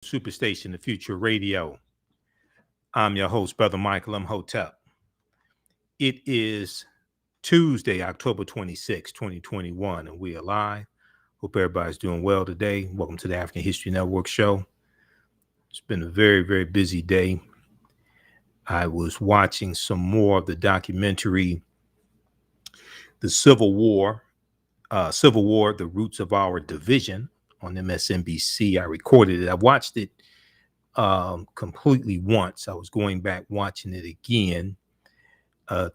Superstation, the Future Radio. I'm your host, Brother Michael Imhotep. It is Tuesday, October 26, 2021, and we are live. Hope everybody's doing well today. Welcome to the African History Network show. It's been a very, very busy day. I was watching some more of the documentary, The Civil War, The Roots of Our Division on MSNBC. I recorded it. I watched it completely once. I was going back watching it again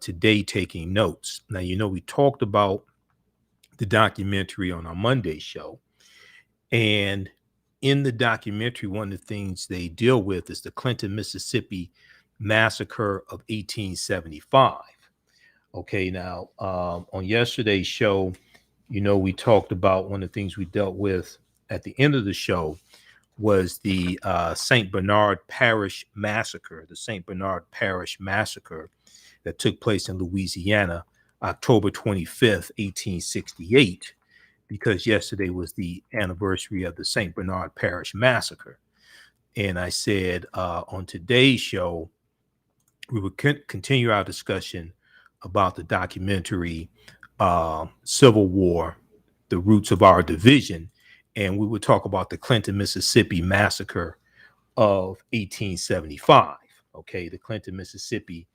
today, taking notes. Now, we talked about the documentary on our Monday show, and in the documentary, one of the things they deal with is the Clinton, Mississippi massacre of 1875. Okay, now on yesterday's show, we talked about one of the things we dealt with at the end of the show was the St. Bernard Parish massacre, that took place in Louisiana, October 25th, 1868, because yesterday was the anniversary of the St. Bernard Parish massacre. And I said on today's show, we would continue our discussion about the documentary Civil War, The Roots of Our Division, and we would talk about the Clinton, Mississippi massacre of 1875. Okay, the Clinton, Mississippi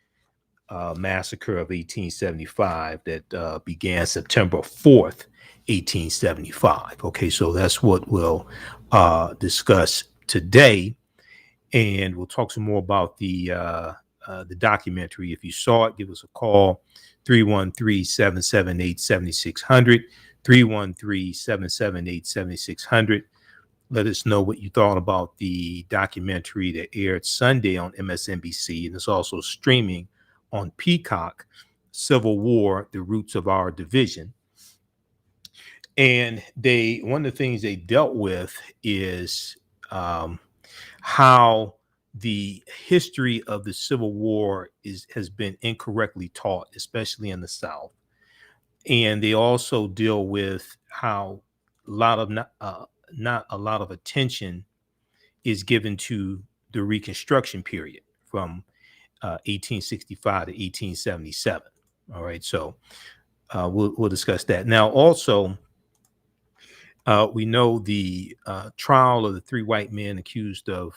massacre of 1875 that began September 4th, 1875. Okay, so that's what we'll discuss today, and we'll talk some more about the documentary. If you saw it, give us a call, 313-778-7600. 313-778-7600. Let us know what you thought about the documentary that aired Sunday on MSNBC, and it's also streaming on Peacock, Civil War, The Roots of Our Division. And one of the things they dealt with is how the history of the Civil War has been incorrectly taught, especially in the South. And they also deal with how not a lot of attention is given to the Reconstruction period from 1865 to 1877. All right, so we'll discuss that. Now, also, we know the trial of the three white men accused of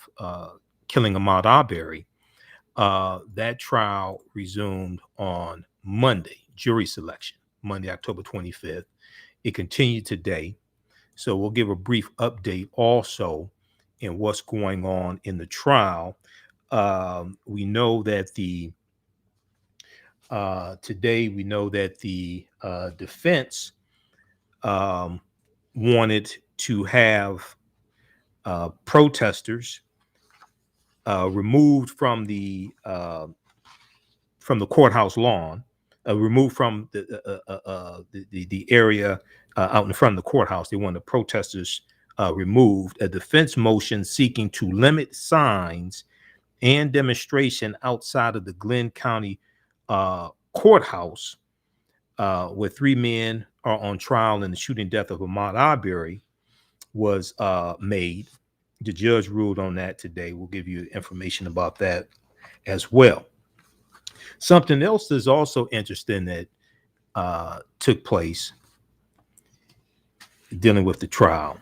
killing Ahmaud Arbery. That trial resumed on Monday, jury selection. Monday, October 25th. It continued today. So we'll give a brief update also in what's going on in the trial. We know that today we know that the defense wanted to have protesters removed from the courthouse lawn. Removed from the area out in front of the courthouse. They wanted the protesters removed. A defense motion seeking to limit signs and demonstration outside of the Glenn County courthouse, where three men are on trial in the shooting death of Ahmaud Arbery, was made. The judge ruled on that today. We'll give you information about that as well. Something else that's also interesting that took place dealing with the trial.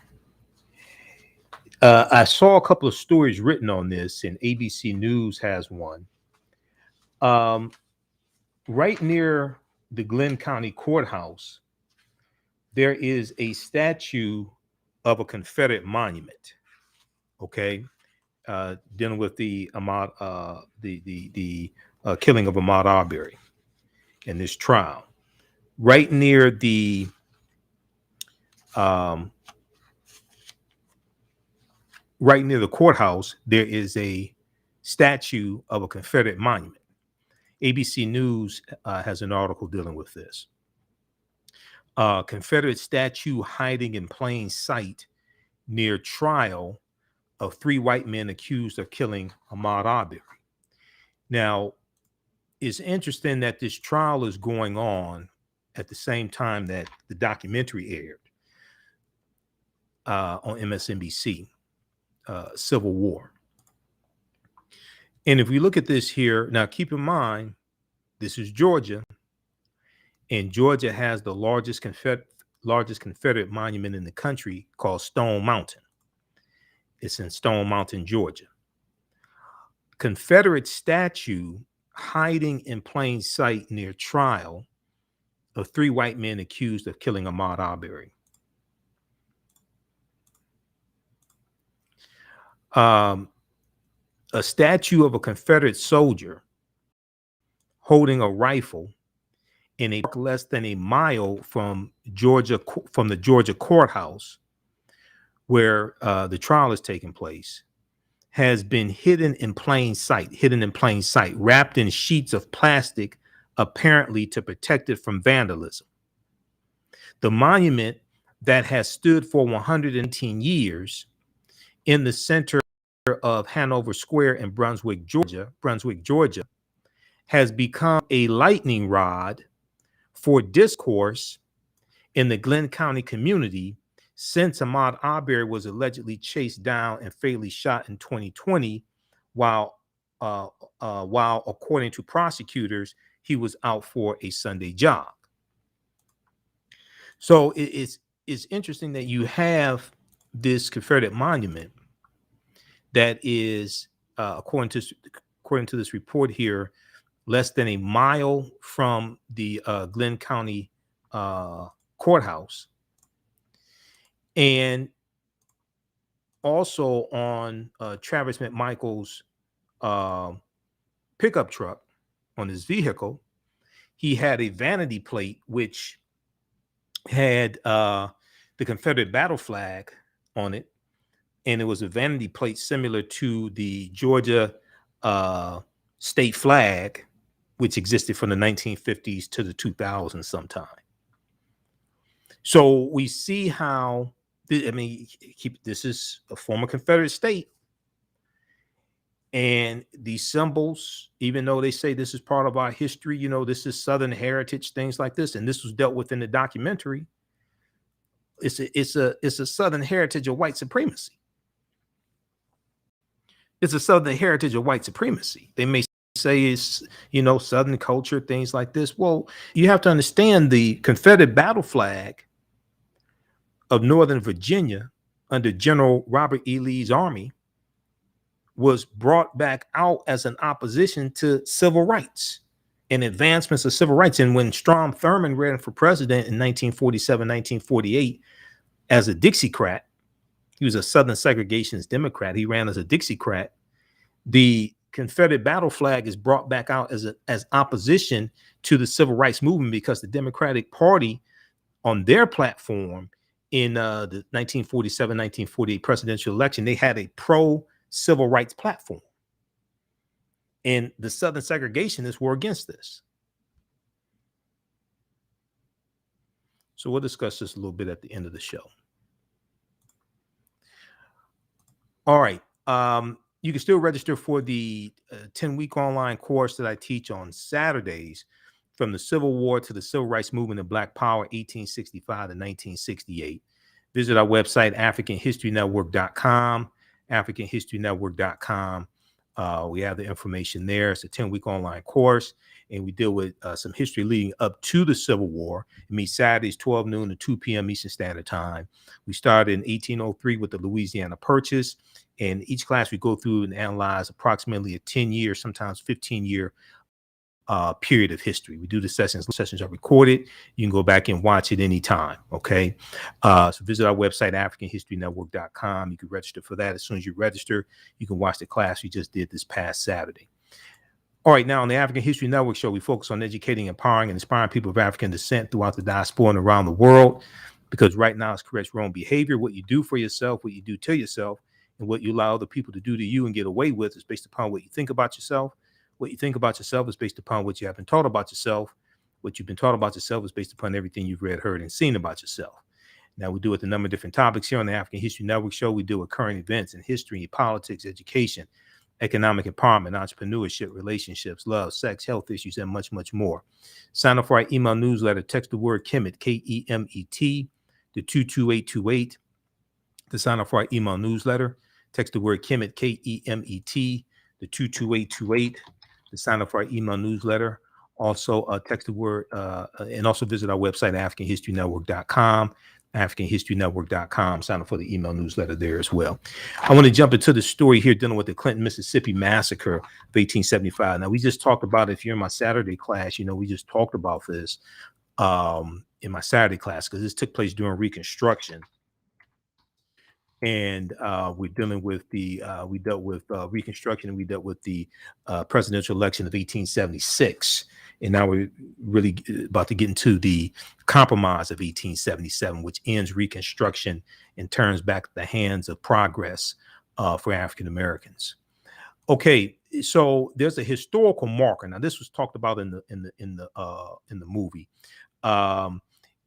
I saw a couple of stories written on this, and ABC News has one. Right near the Glenn County Courthouse, there is a statue of a Confederate monument. Okay, dealing with the Ahmaud, the killing of Ahmaud Arbery in this trial. Right near the courthouse, there is a statue of a Confederate monument. ABC News has an article dealing with this. Confederate statue hiding in plain sight near trial of three white men accused of killing Ahmaud Arbery. Now, it's interesting that this trial is going on at the same time that the documentary aired on MSNBC. Civil War. And if we look at this here, now keep in mind, this is Georgia, and Georgia has the largest Confederate monument in the country called Stone Mountain. It's in Stone Mountain, Georgia. Confederate statue hiding in plain sight near trial of 3 white men accused of killing Ahmaud Arbery. A statue of a Confederate soldier holding a rifle in a park less than a mile from the Georgia courthouse where the trial is taking place, has been hidden in plain sight, wrapped in sheets of plastic, apparently to protect it from vandalism. The monument that has stood for 110 years in the center of Hanover Square in Brunswick, Georgia, has become a lightning rod for discourse in the Glenn County community since Ahmaud Arbery was allegedly chased down and fatally shot in 2020, while according to prosecutors, he was out for a Sunday jog. So it's interesting that you have this Confederate monument that is, according to this report here, less than a mile from the Glenn County courthouse, and also on Travis McMichael's pickup truck on his vehicle, he had a vanity plate which had the Confederate battle flag on it, and it was a vanity plate similar to the Georgia state flag, which existed from the 1950s to the 2000s sometime. So we see how, this is a former Confederate state, and these symbols, even though they say this is part of our history, this is Southern heritage, things like this, and this was dealt with in the documentary. It's a Southern heritage of white supremacy. It's a Southern heritage of white supremacy. They may say it's, Southern culture, things like this. Well, you have to understand the Confederate battle flag of Northern Virginia under General Robert E. Lee's army was brought back out as an opposition to civil rights and advancements of civil rights. And when Strom Thurmond ran for president in 1947, 1948 as a Dixiecrat, he was a Southern segregationist Democrat. He ran as a Dixiecrat. The Confederate battle flag is brought back out as opposition to the civil rights movement, because the Democratic Party on their platform in the 1947-1948 presidential election, they had a pro-civil rights platform. And the Southern segregationists were against this. So we'll discuss this a little bit at the end of the show. All right. You can still register for the 10-week online course that I teach on Saturdays, from the Civil War to the Civil Rights Movement and Black Power, 1865 to 1968. Visit our website, AfricanHistoryNetwork.com, AfricanHistoryNetwork.com. We have the information there. It's a 10-week online course, and we deal with some history leading up to the Civil War. It meets Saturdays, 12 noon to 2 p.m. Eastern Standard Time. We started in 1803 with the Louisiana Purchase, and each class we go through and analyze approximately a 10-year, sometimes 15-year period of history. We do the sessions. Sessions are recorded. You can go back and watch it anytime. Okay. So visit our website, AfricanHistoryNetwork.com. You can register for that. As soon as you register, you can watch the class we just did this past Saturday. All right. Now on the African History Network show, we focus on educating, empowering, and inspiring people of African descent throughout the diaspora and around the world, because right now it's correct your own behavior. What you do for yourself, what you do to yourself, and what you allow other people to do to you and get away with is based upon what you think about yourself. What you think about yourself is based upon what you have been taught about yourself. What you've been taught about yourself is based upon everything you've read, heard, and seen about yourself. Now, we do it with a number of different topics here on the African History Network show. We deal with current events in history, politics, education, economic empowerment, entrepreneurship, relationships, love, sex, health issues, and much, much more. Sign up for our email newsletter. Text the word Kemet, Kemet, to 22828 to sign up for our email newsletter. Text the word Kemet, Kemet, the 22828 to sign up for our email newsletter. Also, text the word and also visit our website, AfricanHistoryNetwork.com, AfricanHistoryNetwork.com. Sign up for the email newsletter there as well. I want to jump into the story here dealing with the Clinton, Mississippi massacre of 1875. Now, we just talked about, if you're in my Saturday class, we just talked about this in my Saturday class, because this took place during Reconstruction. And we're dealing with we dealt with Reconstruction, and we dealt with the presidential election of 1876. And now we're really about to get into the compromise of 1877, which ends Reconstruction and turns back the hands of progress for African Americans. Okay, so there's a historical marker. Now, this was talked about in the movie.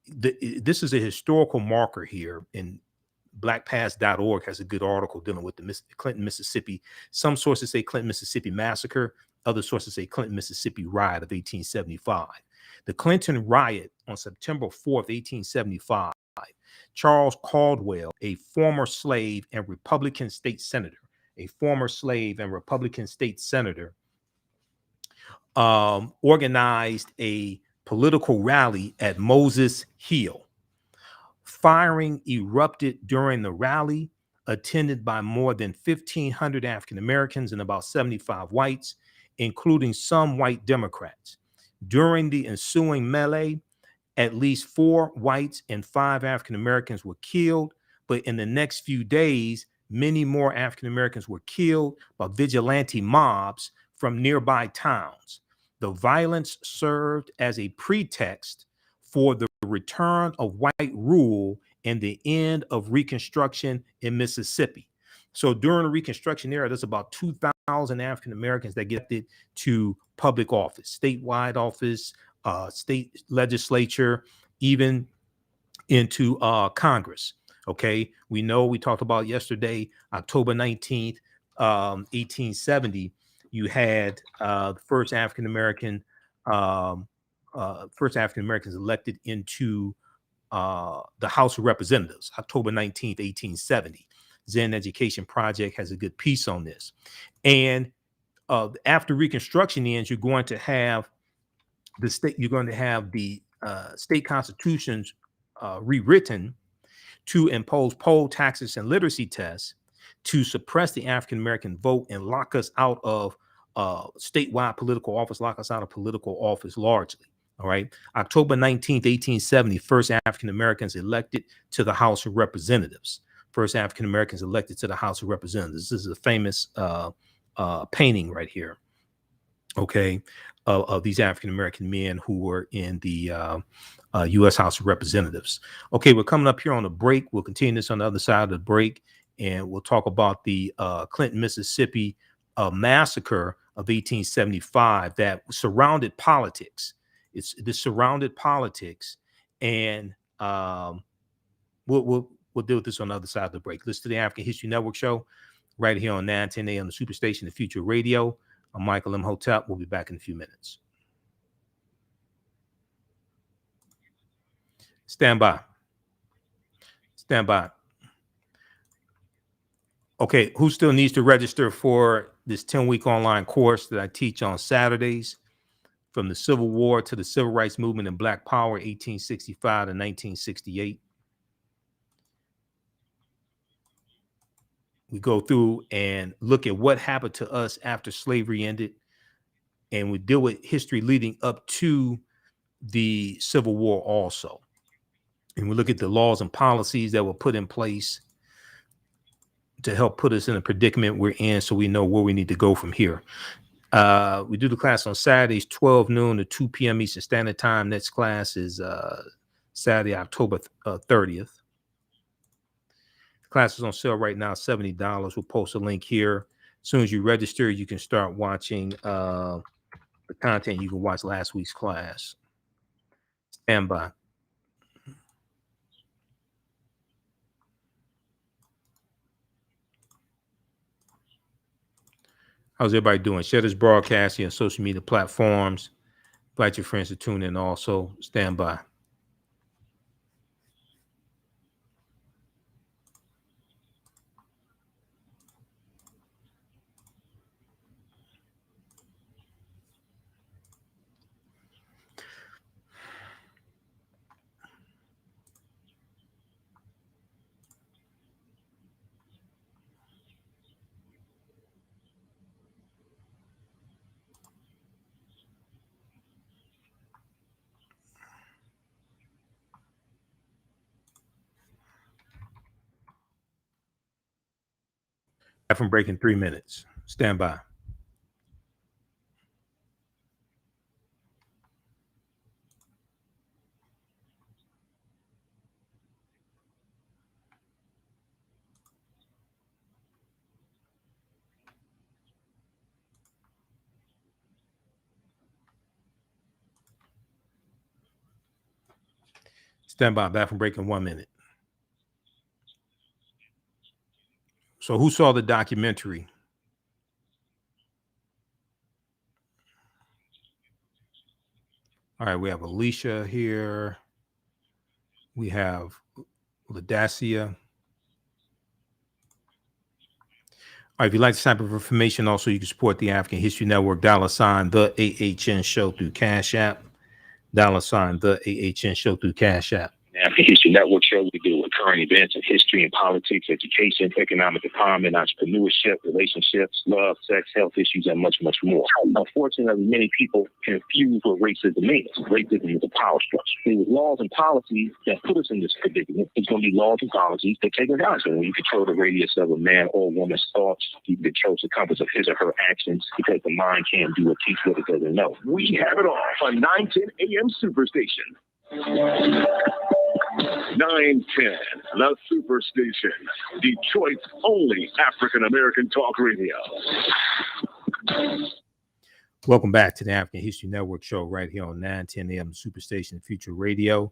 This is a historical marker here, in blackpast.org has a good article dealing with the Clinton, Mississippi. Some sources say Clinton, Mississippi massacre. Other sources say Clinton, Mississippi riot of 1875. The Clinton riot on September 4th, 1875. Charles Caldwell, a former slave and Republican state senator, organized a political rally at Moses Hill. Firing erupted during the rally, attended by more than 1,500 African Americans and about 75 whites, including some white Democrats. During the ensuing melee, at least 4 whites and 5 African Americans were killed, but in the next few days, many more African Americans were killed by vigilante mobs from nearby towns. The violence served as a pretext for the return of white rule and the end of Reconstruction in Mississippi. So during the Reconstruction era, there's about 2,000 African Americans that get elected to public office, statewide office, state legislature, even into Congress. Okay, we talked about yesterday, October 19th, 1870, you had the first African Americans elected into the House of Representatives, October 19th, 1870. Zen Education Project has a good piece on this. And after Reconstruction ends, you're going to have the state constitutions rewritten to impose poll taxes and literacy tests to suppress the African American vote and lock us out of statewide political office, largely. All right. October 19th, 1870, first African Americans elected to the House of Representatives. This is a famous painting right here. Okay. Of these African American men who were in the U.S. House of Representatives. Okay. We're coming up here on a break. We'll continue this on the other side of the break, and we'll talk about the Clinton, Mississippi massacre of 1875 that surrounded politics. This surrounded politics, and we'll deal with this on the other side of the break. Listen to the African History Network show right here on 910 AM, the Superstation, the Future Radio. I'm Michael Imhotep. We'll be back in a few minutes. Stand by. Okay, who still needs to register for this 10-week online course that I teach on Saturdays? From the Civil War to the Civil Rights Movement and Black Power, 1865 to 1968. We go through and look at what happened to us after slavery ended, and we deal with history leading up to the Civil War also. And we look at the laws and policies that were put in place to help put us in a predicament we're in, so we know where we need to go from here. We do the class on Saturdays, 12 noon to 2 p.m. Eastern Standard Time. Next class is Saturday, October 30th. The class is on sale right now, $70. We'll post a link here. As soon as you register, you can start watching the content. You can watch last week's class. Stand by. How's everybody doing? Share this broadcast on social media platforms. Invite your friends to tune in also. Stand by. From break in 3 minutes. Stand by. Stand by. Back from break in 1 minute. So who saw the documentary? All right, we have Alicia here. We have Ladacia. All right, if you'd like this type of information, also you can support the African History Network, $ the AHN show through Cash App. $ the AHN show through Cash App. African History Network show, we deal with current events in history and politics, education, economic empowerment, entrepreneurship, relationships, love, sex, health issues, and much, much more. Unfortunately, many people confuse what racism means. Racism is a power structure. There was laws and policies that put us in this predicament. There's going to be laws and policies that take us out. So when you control the radius of a man or woman's thoughts, you control the compass of his or her actions, because the mind can't do or teach what it doesn't know. We have it all on 910 AM Superstation. 910, the Superstation, Detroit's only African-American talk radio. Welcome back to the African History Network show right here on 910 AM Superstation Future Radio.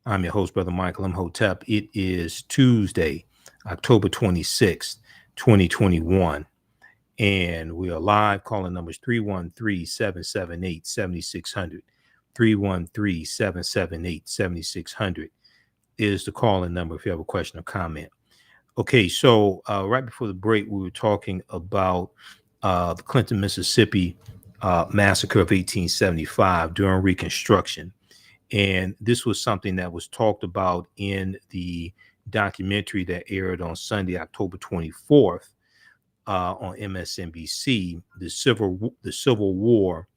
I'm your host, Brother Michael Imhotep. It is Tuesday, October 26th, 2021. And we are live. Calling numbers 313-778-7600. 313-778-7600 is the calling number if you have a question or comment. Okay, so right before the break, we were talking about the Clinton, Mississippi massacre of 1875 during Reconstruction. And this was something that was talked about in the documentary that aired on Sunday, October 24th on MSNBC, the Civil War,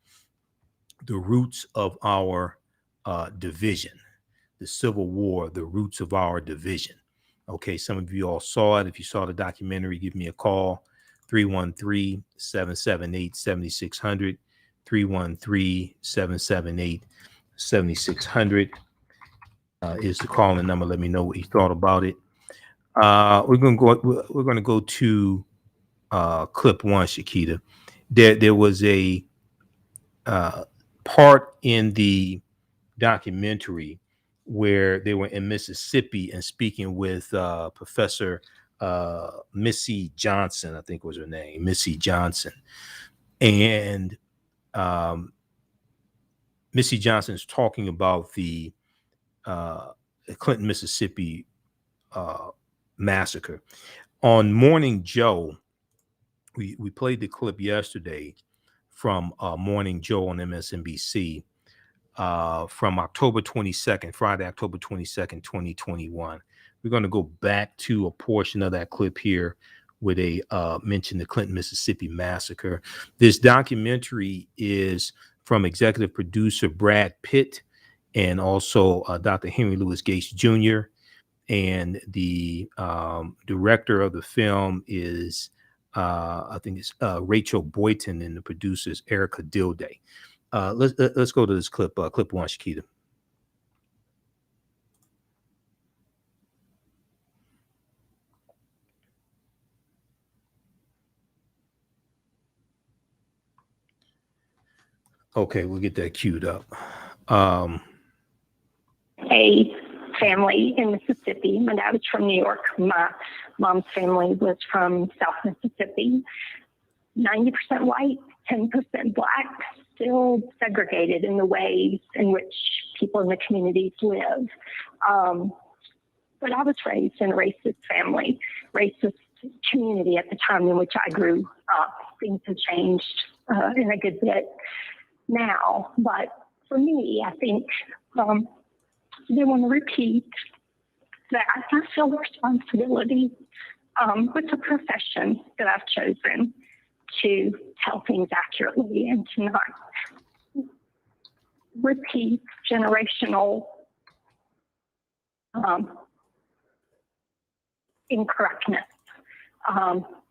the roots of our division. The Civil War, the roots of our division. Okay, some of you all saw it. If you saw the documentary, give me a call. 313-778-7600. 313-778-7600 is the calling number. Let me know what you thought about it. We're gonna go to clip one, Shakita. There was a part in the documentary where they were in Mississippi and speaking with Professor Missy Johnson, I think was her name, Missy Johnson. And Missy Johnson is talking about the Clinton, Mississippi massacre. On Morning Joe, we played the clip yesterday from Morning Joe on MSNBC. From October 22nd, Friday, October 22nd, 2021. We're going to go back to a portion of that clip here where they mention the Clinton, Mississippi massacre. This documentary is from executive producer Brad Pitt and also Dr. Henry Louis Gates Jr. And the director of the film is, I think it's Rachel Boyton, and the producer is Erica Dilday. Let's go to this clip. Clip one, Shakita. Okay, we'll get that queued up. A family in Mississippi. My dad was from New York. My mom's family was from South Mississippi. 90% white, 10% black. Still segregated in the ways in which people in the communities live. But I was raised in a racist family, racist community at the time in which I grew up. Things have changed in a good bit now. But for me, I think they want to repeat that I feel the responsibility with the profession that I've chosen to tell things accurately and to not repeat generational incorrectness.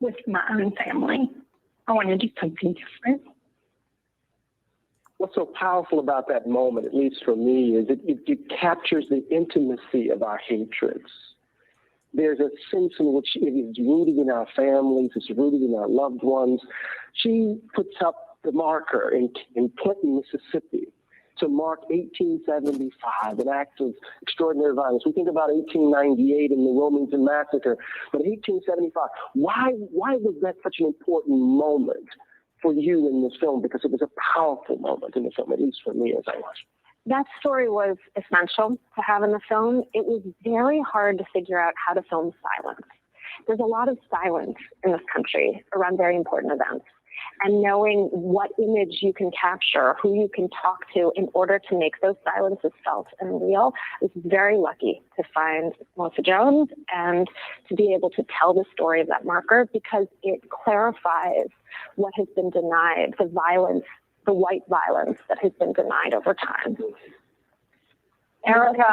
with my own family. I want to do something different. What's so powerful about that moment, at least for me, is it captures the intimacy of our hatreds. There's a sense in which it is rooted in our families, it's rooted in our loved ones. She puts up the marker in Clinton, Mississippi, to mark 1875, an act of extraordinary violence. We think about 1898 and the Wilmington Massacre, but 1875, why was that such an important moment for you in this film? Because it was a powerful moment in the film, at least for me as I watched. That story was essential to have in the film. It was very hard to figure out how to film silence. There's a lot of silence in this country around very important events. And knowing what image you can capture, who you can talk to in order to make those silences felt and real, I was very lucky to find Melissa Jones and to be able to tell the story of that marker, because it clarifies what has been denied, the violence, the white violence that has been denied over time. Erica,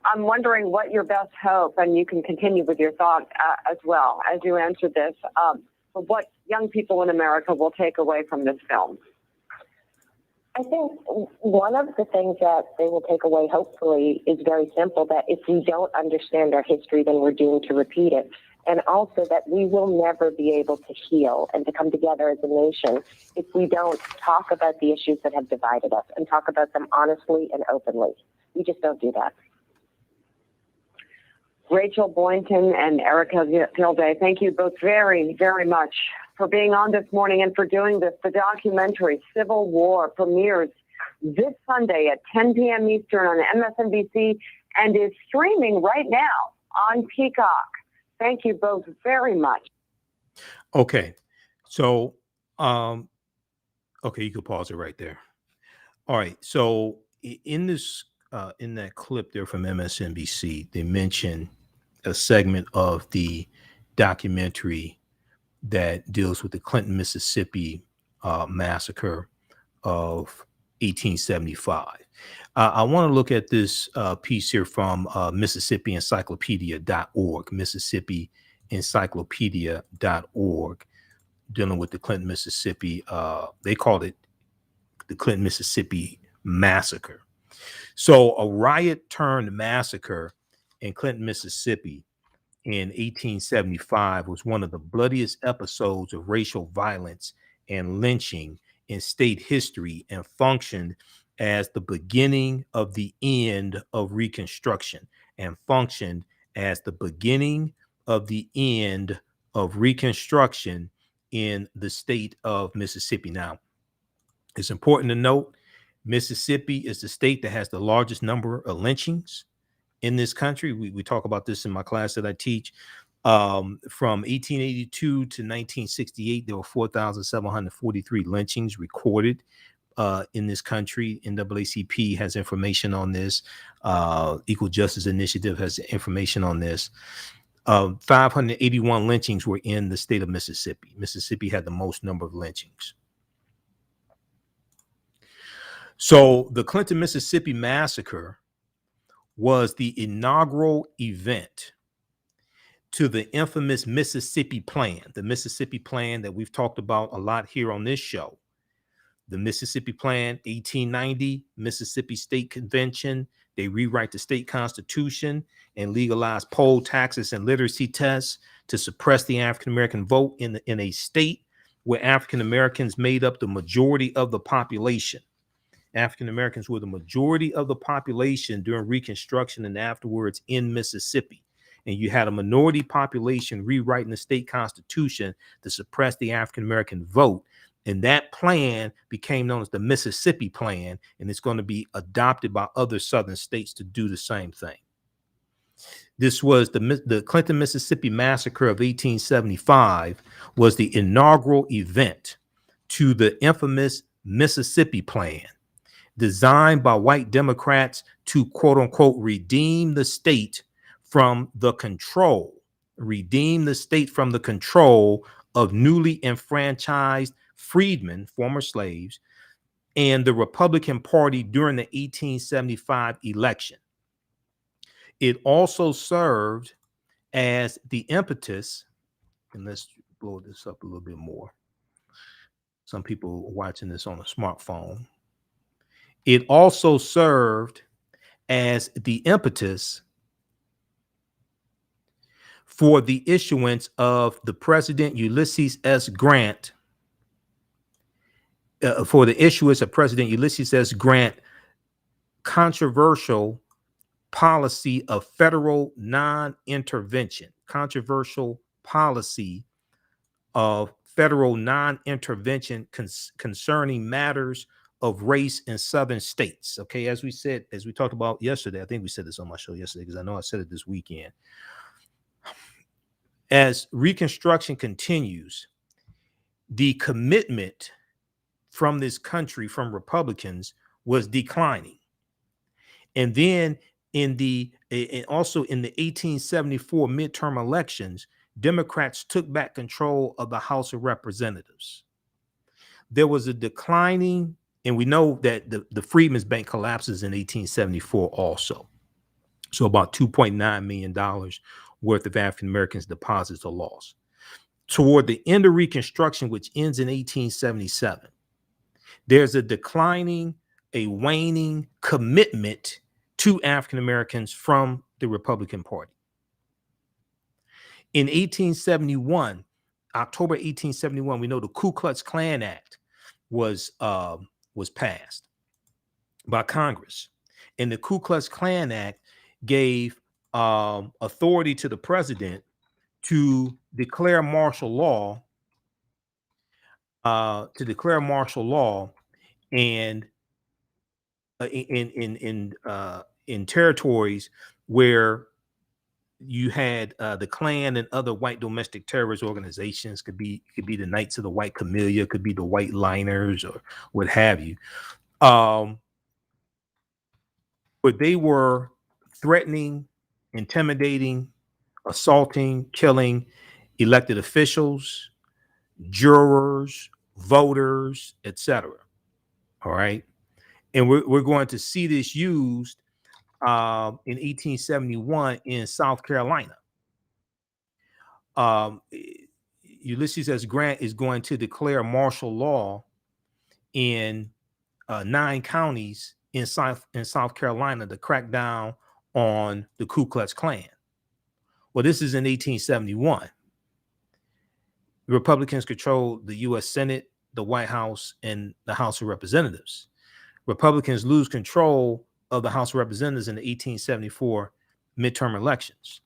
I'm wondering what your best hope, and you can continue with your thought as well as you answer this, for what young people in America will take away from this film. I think one of the things that they will take away, hopefully, is very simple, that if we don't understand our history, then we're doomed to repeat it. And also that we will never be able to heal and to come together as a nation if we don't talk about the issues that have divided us and talk about them honestly and openly. We just don't do that. Rachel Boynton and Erica Gilday, thank you both very, very much for being on this morning and for doing this. The documentary Civil War premieres this Sunday at 10 p.m. Eastern on MSNBC and is streaming right now on Peacock. Thank you both very much. Okay. So, okay, you can pause it right there. All right. So in this, in that clip there from MSNBC, they mention a segment of the documentary that deals with the Clinton, Mississippi massacre of 1875. I want to look at this piece here from MississippiEncyclopedia.org, MississippiEncyclopedia.org, dealing with the Clinton, Mississippi. They called it the Clinton, Mississippi massacre. So a riot turned massacre in Clinton, Mississippi in 1875 was one of the bloodiest episodes of racial violence and lynching in state history and functioned as the beginning of the end of Reconstruction in the state of Mississippi. Now, it's important to note Mississippi is the state that has the largest number of lynchings in this country. We talk about this in my class that I teach. From 1882 to 1968, there were 4,743 lynchings recorded in this country. NAACP has information on this. Equal Justice Initiative has information on this. 581 lynchings were in the state of Mississippi. Mississippi had the most number of lynchings. So the Clinton, Mississippi massacre was the inaugural event to the infamous Mississippi Plan, the Mississippi Plan that we've talked about a lot here on this show. The Mississippi Plan, 1890, Mississippi State Convention. They rewrite the state constitution and legalize poll taxes and literacy tests to suppress the African-American vote in a state where African-Americans made up the majority of the population. African-Americans were the majority of the population during Reconstruction and afterwards in Mississippi. And you had a minority population rewriting the state constitution to suppress the African-American vote. And that plan became known as the Mississippi Plan, and it's going to be adopted by other southern states to do the same thing. This was the Clinton, Mississippi massacre of 1875 was the inaugural event to the infamous Mississippi Plan, designed by white Democrats to, quote unquote, redeem the state from the control of newly enfranchised freedmen, former slaves, and the Republican Party during the 1875 election. It also served as the impetus, and let's blow this up a little bit more. Some people are watching this on a smartphone. It also served as the impetus for the issuance of the President Ulysses S. Grant, controversial policy of federal non-intervention, concerning matters of race in southern states. Okay, as we talked about yesterday, I think we said this on my show yesterday because I know I said it this weekend. As Reconstruction continues, the commitment from this country, from Republicans, was declining. And then also in the 1874 midterm elections, Democrats took back control of the House of Representatives. There was a declining, and we know that the Freedmen's Bank collapses in 1874 also. So about $2.9 million worth of African Americans' deposits are lost. Toward the end of Reconstruction, which ends in 1877, there's a waning commitment to African Americans from the Republican Party. In 1871, October 1871, we know the Ku Klux Klan Act was passed by Congress, and the Ku Klux Klan Act gave authority to the president to declare martial law, and in territories where you had the Klan and other white domestic terrorist organizations. Could be the Knights of the White Camellia, could be the White Liners, or what have you. But they were threatening, intimidating, assaulting, killing elected officials, jurors, voters, etc. All right. And we're going to see this used in 1871 in South Carolina. Ulysses S. Grant is going to declare martial law in 9 counties in South Carolina to crack down on the Ku Klux Klan. Well, this is in 1871. The Republicans controlled the U.S. Senate, the White House, and the House of Representatives. Republicans lose control of the House of Representatives in the 1874 midterm elections.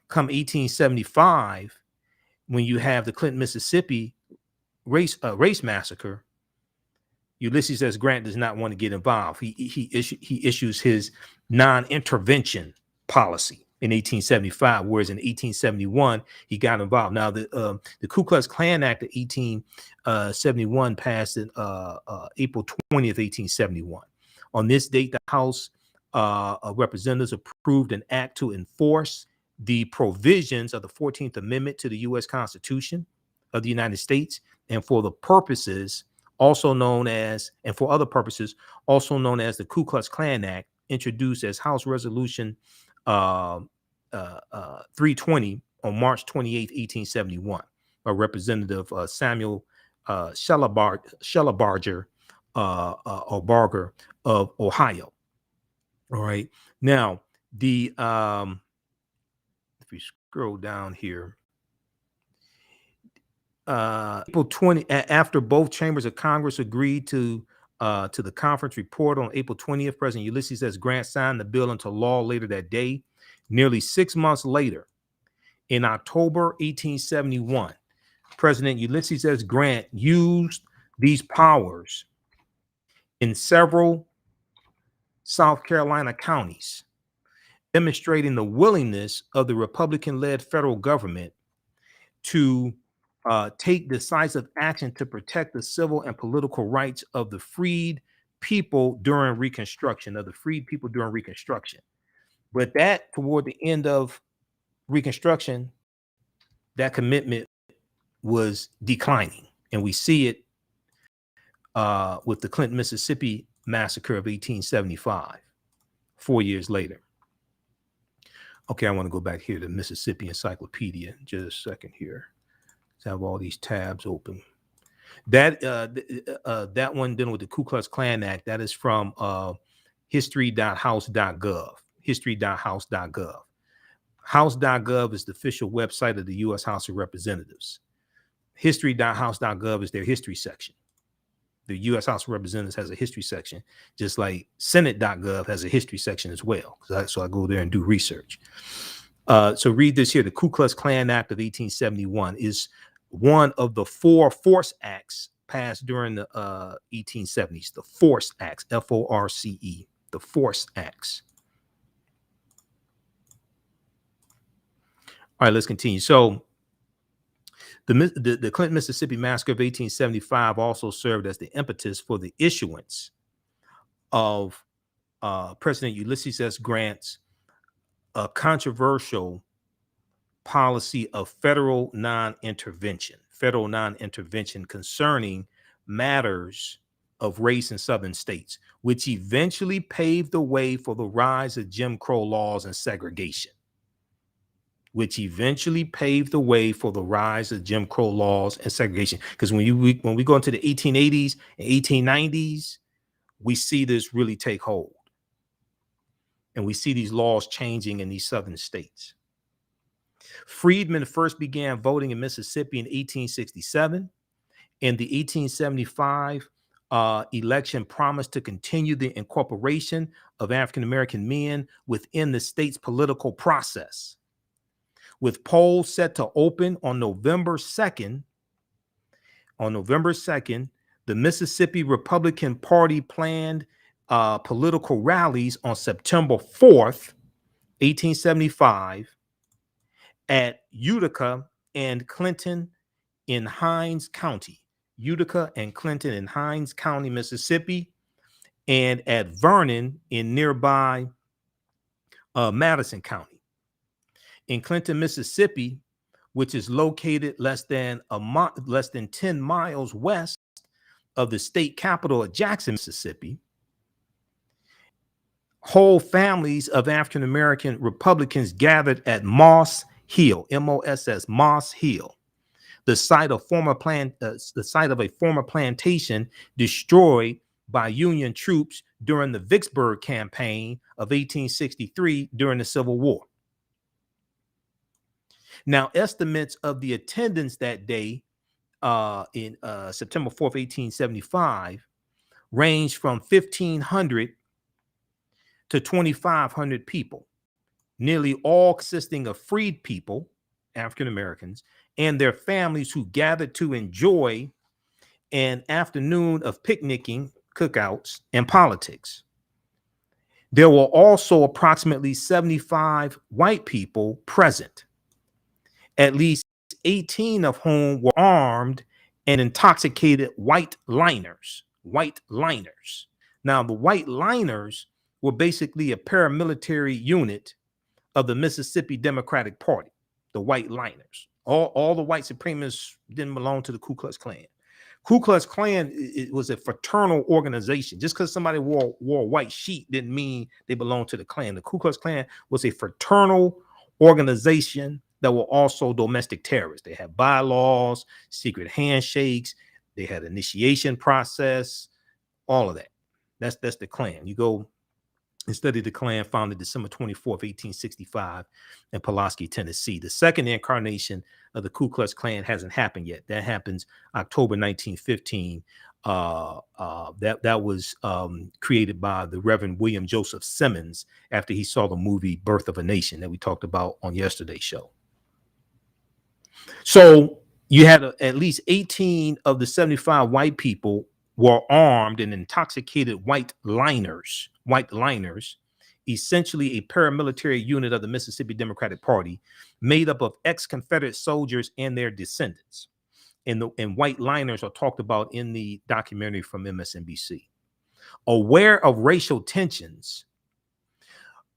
Come 1875, when you have the Clinton, Mississippi race massacre, Ulysses S. Grant does not want to get involved. He issues his non-intervention policy in 1875, whereas in 1871 he got involved. Now the Ku Klux Klan Act of 1871 passed in April 20th, 1871. On this date, the House of Representatives approved an act to enforce the provisions of the 14th Amendment to the U.S. Constitution of the United States, and for other purposes also known as the Ku Klux Klan Act, introduced as House Resolution 320 on March 28, 1871, by Representative Samuel Shellabarger of Ohio. All right. Now, if we scroll down here, April 20, after both chambers of Congress agreed to the conference report on April 20th, President Ulysses S. Grant signed the bill into law later that day. Nearly 6 months later, in October 1871, President Ulysses S. Grant used these powers in several South Carolina counties, demonstrating the willingness of the Republican-led federal government to take decisive action to protect the civil and political rights of the freed people during Reconstruction, But that, toward the end of Reconstruction, that commitment was declining. And we see it with the Clinton, Mississippi massacre of 1875, 4 years later. Okay, I want to go back here to Mississippi Encyclopedia. Just a second here. Let's have all these tabs open. That that one dealing with the Ku Klux Klan Act, that is from history.house.gov. History.house.gov. House.gov is the official website of the U.S. House of Representatives. History.house.gov is their history section. The U.S. House of Representatives has a history section, just like Senate.gov has a history section as well. So I go there and do research. So read this here. The Ku Klux Klan Act of 1871 is one of the 4 force acts passed during the 1870s. The force acts, F-O-R-C-E, the force acts. All right, let's continue. So the Clinton, Mississippi Massacre of 1875 also served as the impetus for the issuance of President Ulysses S. Grant's controversial policy of federal non-intervention concerning matters of race in southern states, which eventually paved the way for the rise of Jim Crow laws and segregation. Because when we go into the 1880s and 1890s, we see this really take hold. And we see these laws changing in these southern states. Freedmen first began voting in Mississippi in 1867. And the 1875 election promised to continue the incorporation of African-American men within the state's political process. With polls set to open on November 2nd, the Mississippi Republican Party planned political rallies on September 4th, 1875, at Utica and Clinton in Hinds County, Mississippi, and at Vernon in nearby Madison County. In Clinton, Mississippi, which is located less than 10 miles west of the state capital of Jackson, Mississippi, whole families of African-American Republicans gathered at Moss Hill, M-O-S-S, Moss Hill, the site of a former plantation destroyed by Union troops during the Vicksburg campaign of 1863 during the Civil War. Now, estimates of the attendance that day in September 4th, 1875, ranged from 1,500 to 2,500 people, nearly all consisting of freed people, African Americans, and their families who gathered to enjoy an afternoon of picnicking, cookouts, and politics. There were also approximately 75 white people present, at least 18 of whom were armed and intoxicated white liners. Now, the white liners were basically a paramilitary unit of the Mississippi Democratic Party, the white liners. All the white supremacists didn't belong to the Ku Klux Klan. Ku Klux Klan, it was a fraternal organization. Just because somebody wore a white sheet didn't mean they belonged to the Klan. The Ku Klux Klan was a fraternal organization that were also domestic terrorists. They had bylaws, secret handshakes, they had initiation process, all of that. That's the Klan. You go and study the Klan, founded December 24th, 1865 in Pulaski, Tennessee. The second incarnation of the Ku Klux Klan hasn't happened yet. That happens October 1915. That was created by the Reverend William Joseph Simmons after he saw the movie Birth of a Nation that we talked about on yesterday's show. So you had at least 18 of the 75 white people were armed and intoxicated white liners, essentially a paramilitary unit of the Mississippi Democratic Party made up of ex-Confederate soldiers and their descendants. And white liners are talked about in the documentary from MSNBC. Aware of racial tensions,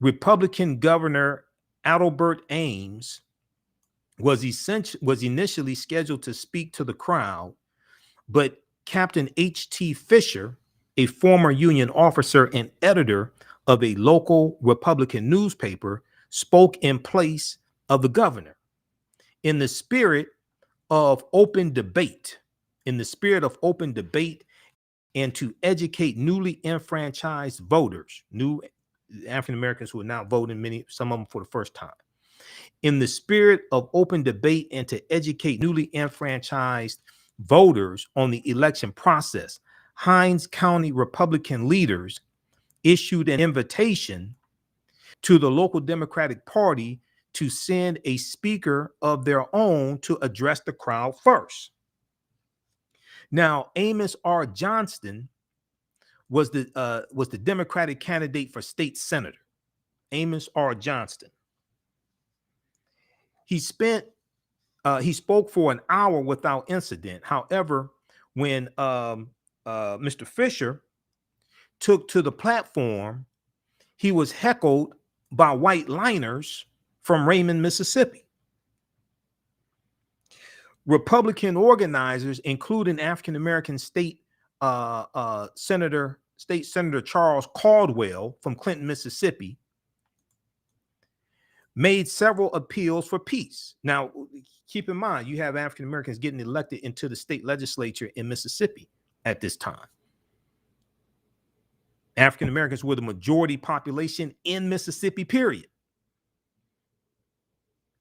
Republican Governor Adelbert Ames was initially scheduled to speak to the crowd, but Captain H.T. Fisher, a former Union officer and editor of a local Republican newspaper, spoke in place of the governor in the spirit of open debate, in the spirit of open debate, and to educate newly enfranchised voters, new African Americans who are now voting, some of them for the first time. In the spirit of open debate and to educate newly enfranchised voters on the election process, Hinds County Republican leaders issued an invitation to the local Democratic Party to send a speaker of their own to address the crowd first. Now, Amos R. Johnston was the Democratic candidate for state senator. Amos R. Johnston. He spoke for an hour without incident. However, when Mr. Fisher took to the platform, he was heckled by white liners from Raymond, Mississippi. Republican organizers, including African-American State Senator Charles Caldwell from Clinton, Mississippi, made several appeals for peace. Now, keep in mind, you have African Americans getting elected into the state legislature in Mississippi at this time. African Americans were the majority population in Mississippi, period.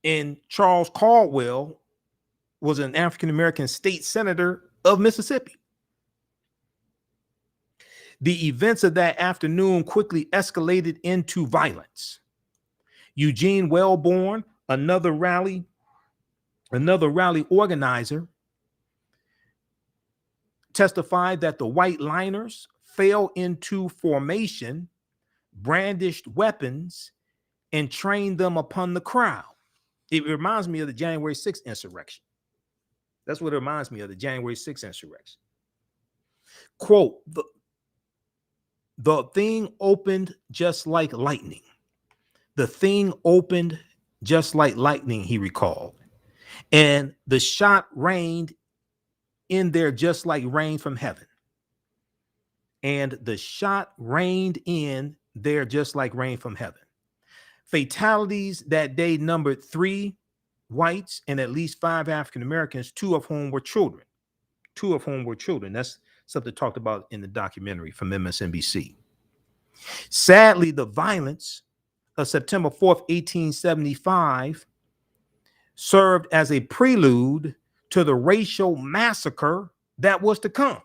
And Charles Caldwell was an African American state senator of Mississippi. The events of that afternoon quickly escalated into violence. Eugene Wellborn, another rally organizer, testified that the white liners fell into formation, brandished weapons, and trained them upon the crowd. It reminds me of the January 6th insurrection. That's what it reminds me of, the January 6th insurrection. Quote, the thing opened just like lightning. The thing opened just like lightning, he recalled. And the shot rained in there just like rain from heaven. And the shot rained in there just like rain from heaven. Fatalities that day numbered 3 whites and at least 5 African Americans, 2 of whom were children. That's something talked about in the documentary from MSNBC. Sadly, the violence of September 4th, 1875 served as a prelude to the racial massacre that was to come.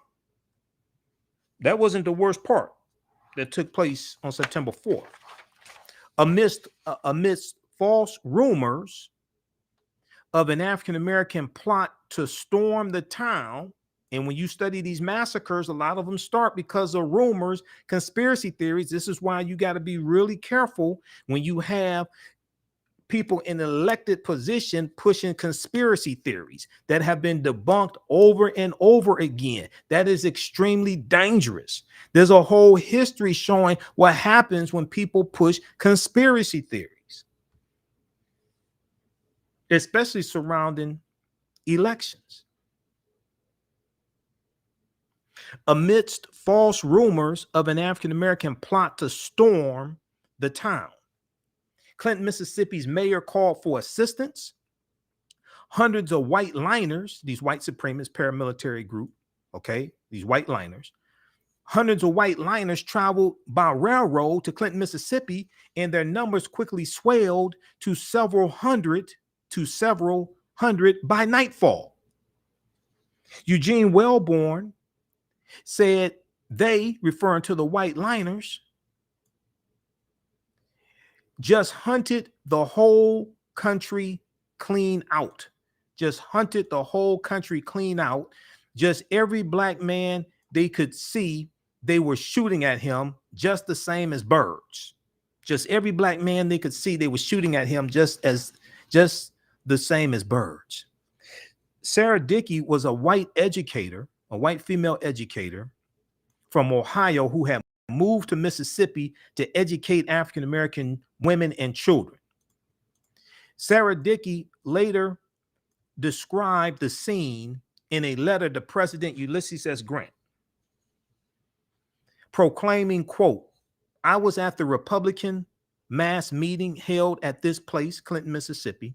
That wasn't the worst part that took place on September 4th. Amidst false rumors of an African-American plot to storm the town, and when you study these massacres, a lot of them start because of rumors, conspiracy theories. This is why you got to be really careful when you have people in an elected position pushing conspiracy theories that have been debunked over and over again. That is extremely dangerous. There's a whole history showing what happens when people push conspiracy theories, especially surrounding elections. Amidst false rumors of an African-American plot to storm the town, Clinton, Mississippi's mayor called for assistance. Hundreds of white liners, these white supremacist paramilitary group, okay, these white liners, hundreds of white liners traveled by railroad to Clinton, Mississippi, and their numbers quickly swelled to several hundred by nightfall. Eugene Wellborn said they, referring to the white liners, just hunted the whole country clean out. Just hunted the whole country clean out. Just every black man they could see, they were shooting at him just the same as birds. Just every black man they could see, they were shooting at him just the same as birds. Sarah Dickey was a white educator, a white female educator from Ohio who had moved to Mississippi to educate African-American women and children. Sarah Dickey later described the scene in a letter to President Ulysses S. Grant, proclaiming, quote, "I was at the Republican mass meeting held at this place, Clinton, Mississippi.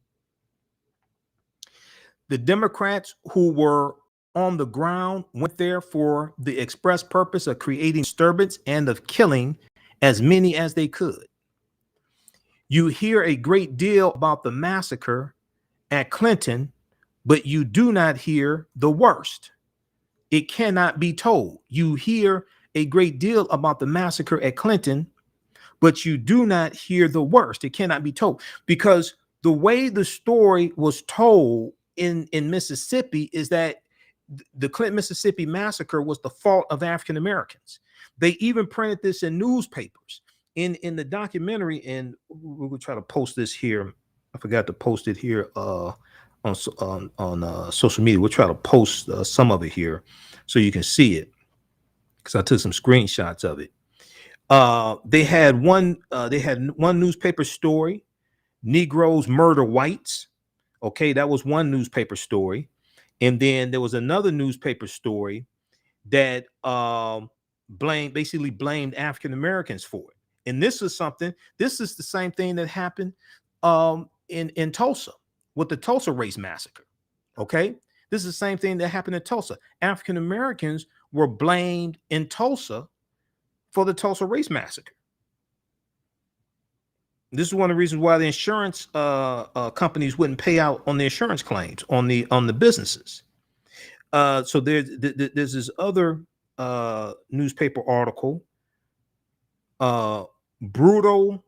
The Democrats who were on the ground went there for the express purpose of creating disturbance and of killing as many as they could. You hear a great deal about the massacre at Clinton, but you do not hear the worst. It cannot be told. You hear a great deal about the massacre at Clinton, but you do not hear the worst. It cannot be told, because the way the story was told in Mississippi is that the Clinton, Mississippi massacre was the fault of African Americans. They even printed this in newspapers. In the documentary, and we will try to post this here. I forgot to post it here on social media. We'll try to post some of it here so you can see it, because I took some screenshots of it. They had one newspaper story: Negroes murder whites. Okay, that was one newspaper story. And then there was another newspaper story that basically blamed African Americans for it. And this is the same thing that happened in Tulsa with the Tulsa race massacre. Okay, this is the same thing that happened in Tulsa. African Americans were blamed in Tulsa for the Tulsa race massacre. This is one of the reasons why the insurance companies wouldn't pay out on the insurance claims on the businesses. So there's this other newspaper article, brutal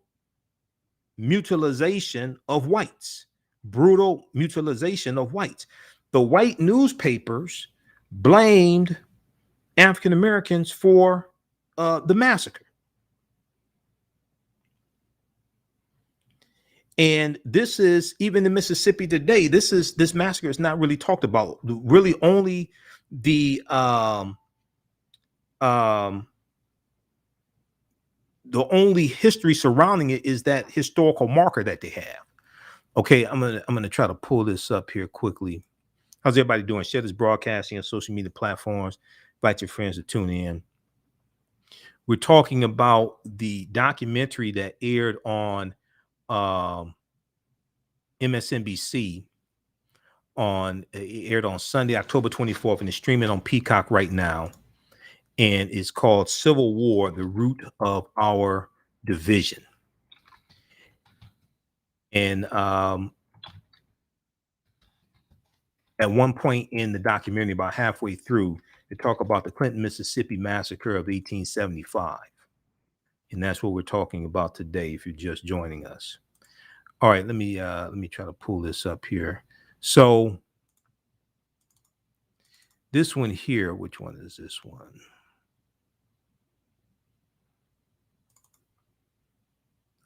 mutilation of whites. Brutal mutilation of whites. The white newspapers blamed African Americans for the massacre. And this is even in Mississippi today. This massacre is not really talked about. Really, only the only history surrounding it is that historical marker that they have. Okay, I'm gonna try to pull this up here quickly. How's everybody doing? Share this broadcasting on social media platforms. Invite your friends to tune in. We're talking about the documentary that aired on MSNBC aired on Sunday, October 24th, and is streaming on Peacock right now. And it's called Civil War: The Root of Our Division. And at one point in the documentary, about halfway through, they talk about the Clinton, Mississippi massacre of 1875. And that's what we're talking about today, if you're just joining us. All right, let me try to pull this up here. So this one here, which one is this one?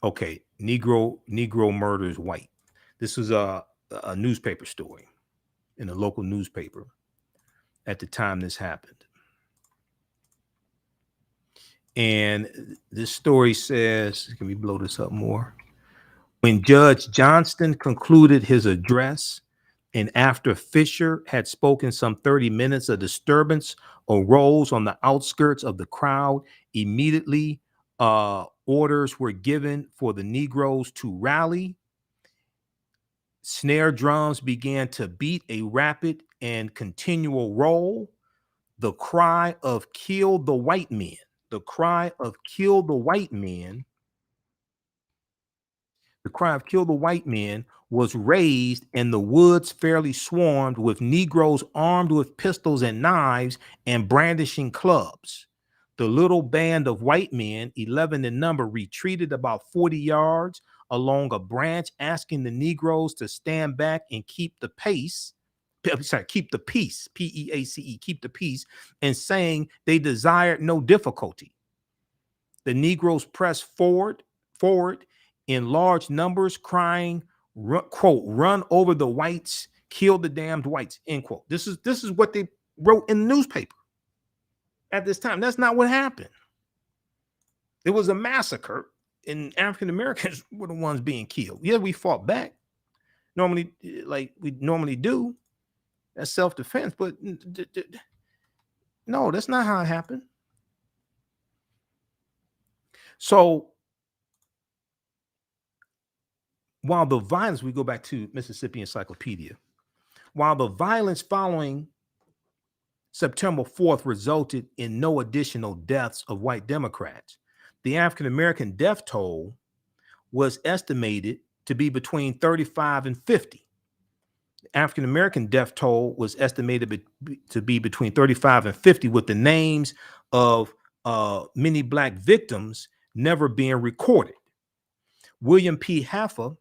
Okay, Negro murders white. This was a newspaper story in a local newspaper at the time this happened. And this story says, can we blow this up more? When Judge Johnston concluded his address, and after Fisher had spoken some 30 minutes, a disturbance arose on the outskirts of the crowd. Immediately, orders were given for the Negroes to rally. Snare drums began to beat a rapid and continual roll. The cry of "Kill the white men!" The cry of "Kill the white men!" The cry of "Kill the white men!" was raised, and the woods fairly swarmed with Negroes armed with pistols and knives and brandishing clubs. The little band of white men, 11 in number, retreated about 40 yards along a branch, asking the Negroes to stand back and keep the peace, keep the peace, P-E-A-C-E, keep the peace, and saying they desired no difficulty. The Negroes pressed forward in large numbers, crying, quote, "Run over the whites, kill the damned whites," end quote. This is what they wrote in the newspaper at this time. That's not what happened. It was a massacre, and African Americans were the ones being killed. Yeah, we fought back, normally, like we normally do. That's self-defense, but no, that's not how it happened. So while the violence, we go back to Mississippi Encyclopedia, while the violence following September 4th resulted in no additional deaths of white Democrats, the African-American death toll was estimated to be between 35 and 50. African-American death toll was estimated to be between 35 and 50, with the names of many black victims never being recorded. William P. Haffa,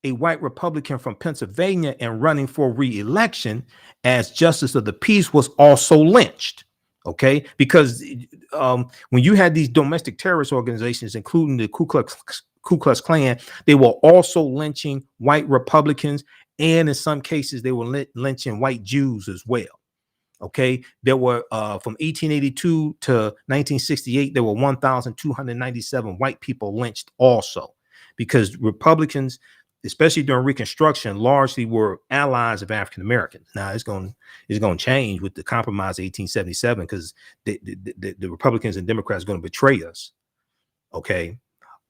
a white Republican from Pennsylvania and running for re-election as Justice of the Peace, was also lynched. Okay, because when you had these domestic terrorist organizations, including the Ku Klux Klan, they were also lynching white Republicans, and in some cases, they were lynching white Jews as well. Okay, there were from 1882 to 1968, there were 1,297 white people lynched also, because Republicans, especially during Reconstruction, largely were allies of African Americans. Now it's going to change with the Compromise of 1877, because the Republicans and Democrats are going to betray us. Okay,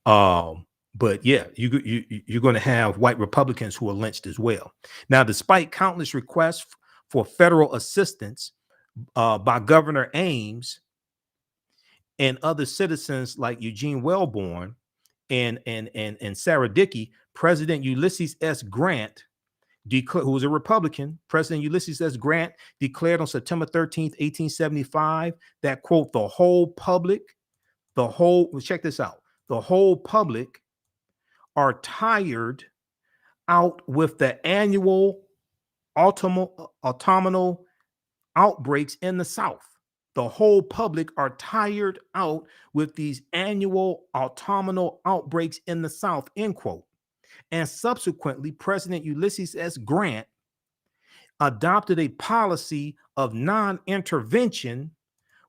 but yeah, you're going to have white Republicans who are lynched as well. Now, despite countless requests for federal assistance by Governor Ames and other citizens like Eugene Wellborn and Sarah Dickey, President Ulysses S. Grant, who was a Republican, President Ulysses S. Grant declared on September 13th, 1875, that, quote, check this out, the whole public are tired out with the annual autumnal outbreaks in the South. The whole public are tired out with these annual autumnal outbreaks in the South, end quote. And subsequently, President Ulysses S. Grant adopted a policy of non-intervention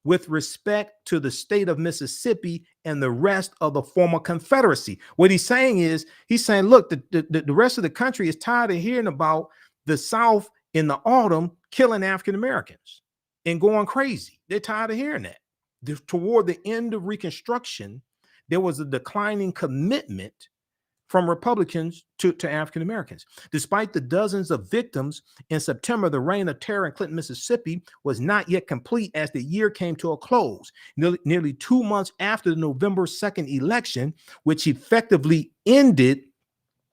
with respect to the state of Mississippi and the rest of the former Confederacy. What he's saying is, look, the rest of the country is tired of hearing about the South in the autumn killing African Americans and going crazy. They're tired of hearing that. Toward the end of Reconstruction, there was a declining commitment from Republicans to African Americans. Despite the dozens of victims in September, the reign of terror in Clinton, Mississippi was not yet complete as the year came to a close. Nearly 2 months after the November 2nd election, which effectively ended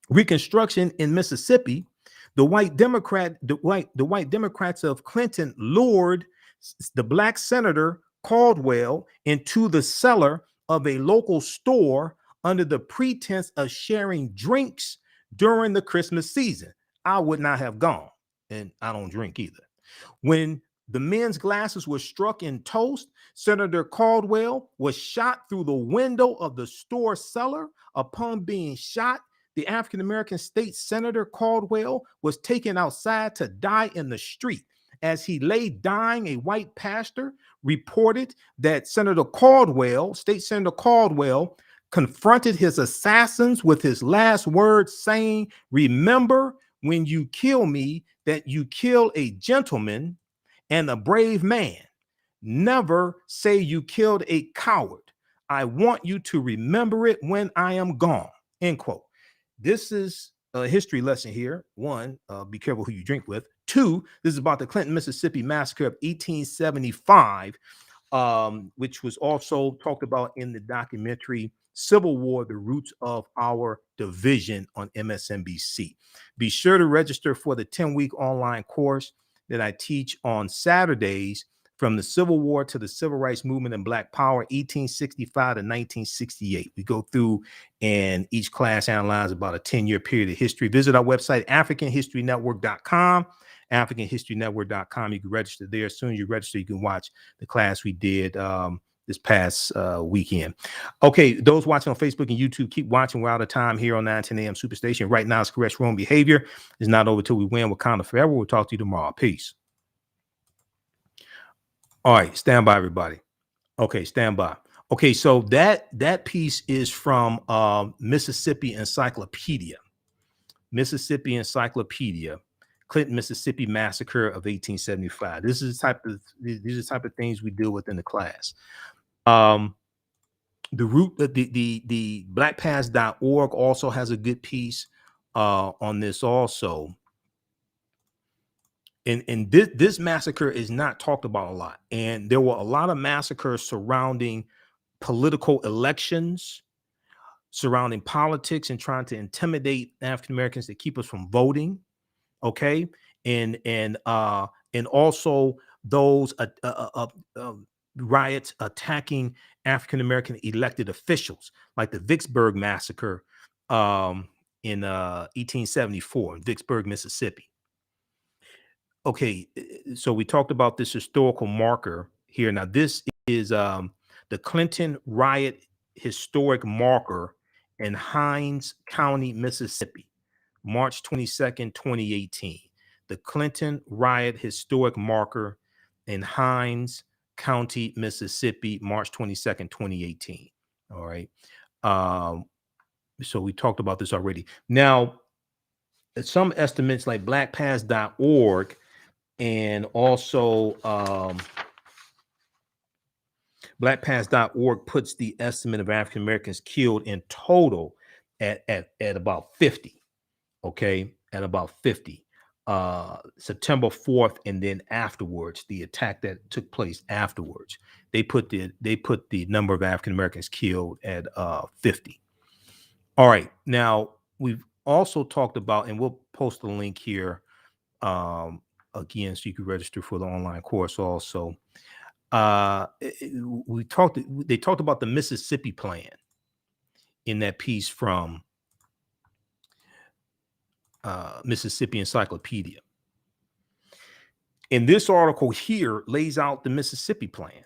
Reconstruction in Mississippi, the white Democrats of Clinton lured the black Senator Caldwell into the cellar of a local store under the pretense of sharing drinks during the Christmas season. I would not have gone, and I don't drink either. When the men's glasses were struck in toast, Senator Caldwell was shot through the window of the store cellar. Upon being shot, the African-American state Senator Caldwell was taken outside to die in the street. As he lay dying, a white pastor reported that State Senator Caldwell, confronted his assassins with his last words, saying, "Remember, when you kill me, that you kill a gentleman and a brave man. Never say you killed a coward. I want you to remember it when I am gone," end quote. This is a history lesson here. One, be careful who you drink with. Two, this is about the Clinton, Mississippi massacre of 1875, which was also talked about in the documentary Civil War, The Roots of Our Division on MSNBC. Be sure to register for the 10-week online course that I teach on Saturdays, from the Civil War to the Civil Rights Movement and Black Power, 1865 to 1968. We go through, and each class analyzes about a 10-year period of history. Visit our website, AfricanHistoryNetwork.com. AfricanHistoryNetwork.com. You can register there. As soon as you register, you can watch the class we did this past weekend. Okay, those watching on Facebook and YouTube, keep watching. We're out of time here on 910 AM Superstation. Right now, it's correct wrong behavior. It's not over till we win. Wakanda forever. We'll talk to you tomorrow. Peace. All right, stand by, everybody. Okay, stand by. Okay, so that piece is from Mississippi Encyclopedia. Mississippi Encyclopedia, Clinton, Mississippi Massacre of 1875. These are the type of things we deal with in the class. The blackpast.org also has a good piece on this also. And this massacre is not talked about a lot. And there were a lot of massacres surrounding political elections, surrounding politics, and trying to intimidate African Americans to keep us from voting. Okay, and also those riots attacking African American elected officials, like the Vicksburg massacre in 1874 in Vicksburg, Mississippi. Okay, so we talked about this historical marker here. Now, this is the Clinton riot historic marker in Hinds County, Mississippi, March 22nd, 2018. The Clinton riot historic marker in Hinds County, Mississippi, March 22nd, 2018. All right. So we talked about this already. Now, some estimates like blackpast.org and also blackpast.org puts the estimate of African Americans killed in total at about 50. Okay, at about 50. September 4th, and then afterwards, the attack that took place afterwards, they put the number of African Americans killed at 50. All right, now we've also talked about, and we'll post a link here again, so you can register for the online course also. They talked about the Mississippi plan in that piece from Mississippi Encyclopedia. And this article here lays out the Mississippi plan.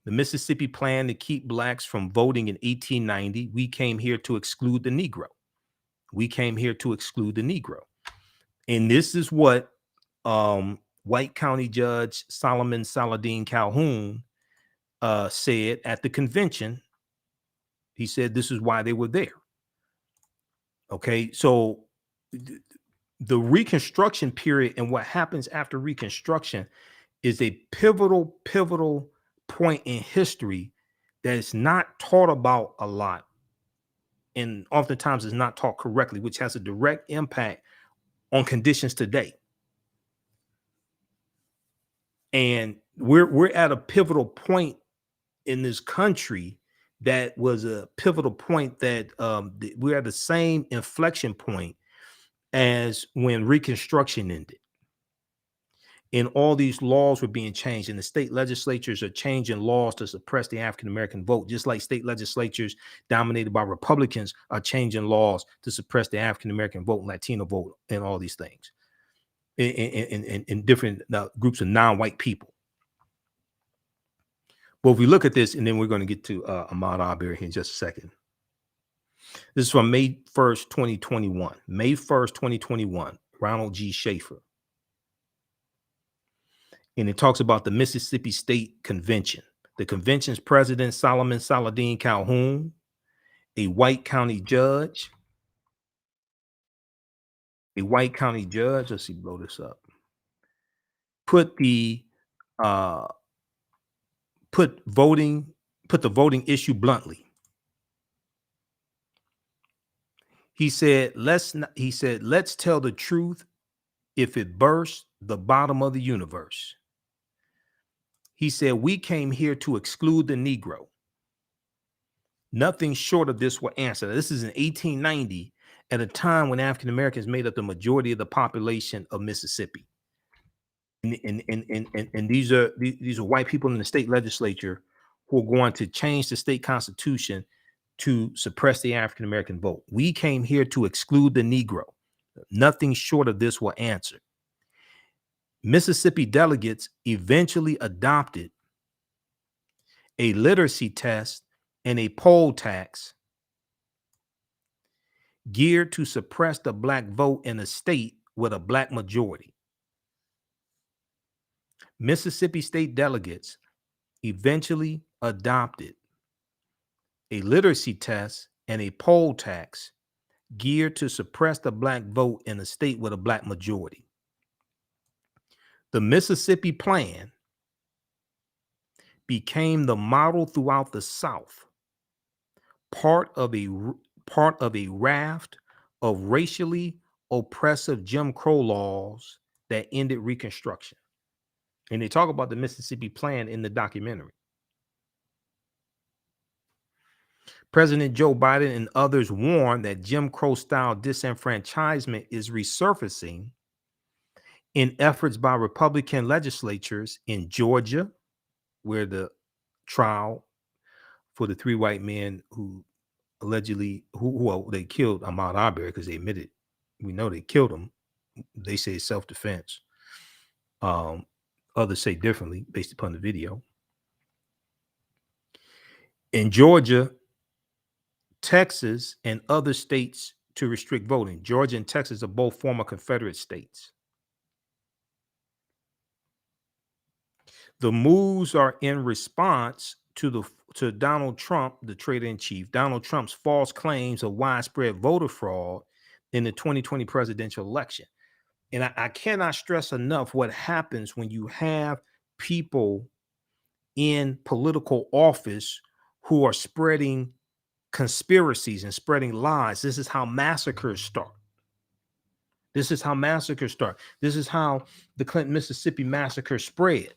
The Mississippi plan to keep blacks from voting in 1890. We came here to exclude the Negro. We came here to exclude the Negro. And this is what White County Judge Solomon Saladin Calhoun said at the convention. He said this is why they were there. Okay, so the Reconstruction period and what happens after Reconstruction is a pivotal point in history that is not taught about a lot, and oftentimes is not taught correctly, which has a direct impact on conditions today. And we're at a pivotal point in this country that was a pivotal point that we're at the same inflection point as when Reconstruction ended. And all these laws were being changed, and the state legislatures are changing laws to suppress the African-American vote, just like state legislatures dominated by Republicans are changing laws to suppress the African-American vote, Latino vote, and all these things in different groups of non-white people. But if we look at this, and then we're going to get to Ahmaud Arbery here in just a second. This is from May 1st, 2021. May 1st, 2021, Ronald G. Schaefer. And it talks about the Mississippi State Convention. The convention's president, Solomon Saladin Calhoun, a white county judge. Let's see, blow this up. Put the voting issue bluntly. He said, let's tell the truth. If it bursts the bottom of the universe. He said, we came here to exclude the Negro. Nothing short of this will answer. This is in 1890, at a time when African Americans made up the majority of the population of Mississippi. And these are white people in the state legislature who are going to change the state constitution to suppress the African American vote. We came here to exclude the Negro. Nothing short of this will answer. Mississippi delegates eventually adopted a literacy test and a poll tax geared to suppress the black vote in a state with a black majority. Mississippi state delegates eventually adopted a literacy test and a poll tax geared to suppress the black vote in a state with a black majority. The Mississippi Plan became the model throughout the South, part of a raft of racially oppressive Jim Crow laws that ended Reconstruction. And they talk about the Mississippi Plan in the documentary. President Joe Biden and others warn that Jim Crow-style disenfranchisement is resurfacing in efforts by Republican legislatures in Georgia, where the trial for the 3 white men who allegedly, well, they killed Ahmaud Arbery because they admitted, we know they killed him. They say it's self-defense. Others say differently based upon the video. In Georgia, Texas, and other states to restrict voting. Georgia and Texas are both former Confederate states. The moves are in response to Donald Trump, the traitor-in-chief, Donald Trump's false claims of widespread voter fraud in the 2020 presidential election. And I cannot stress enough what happens when you have people in political office who are spreading conspiracies and spreading lies. This is how massacres start. This is how massacres start. This is how the Clinton, Mississippi massacre spread,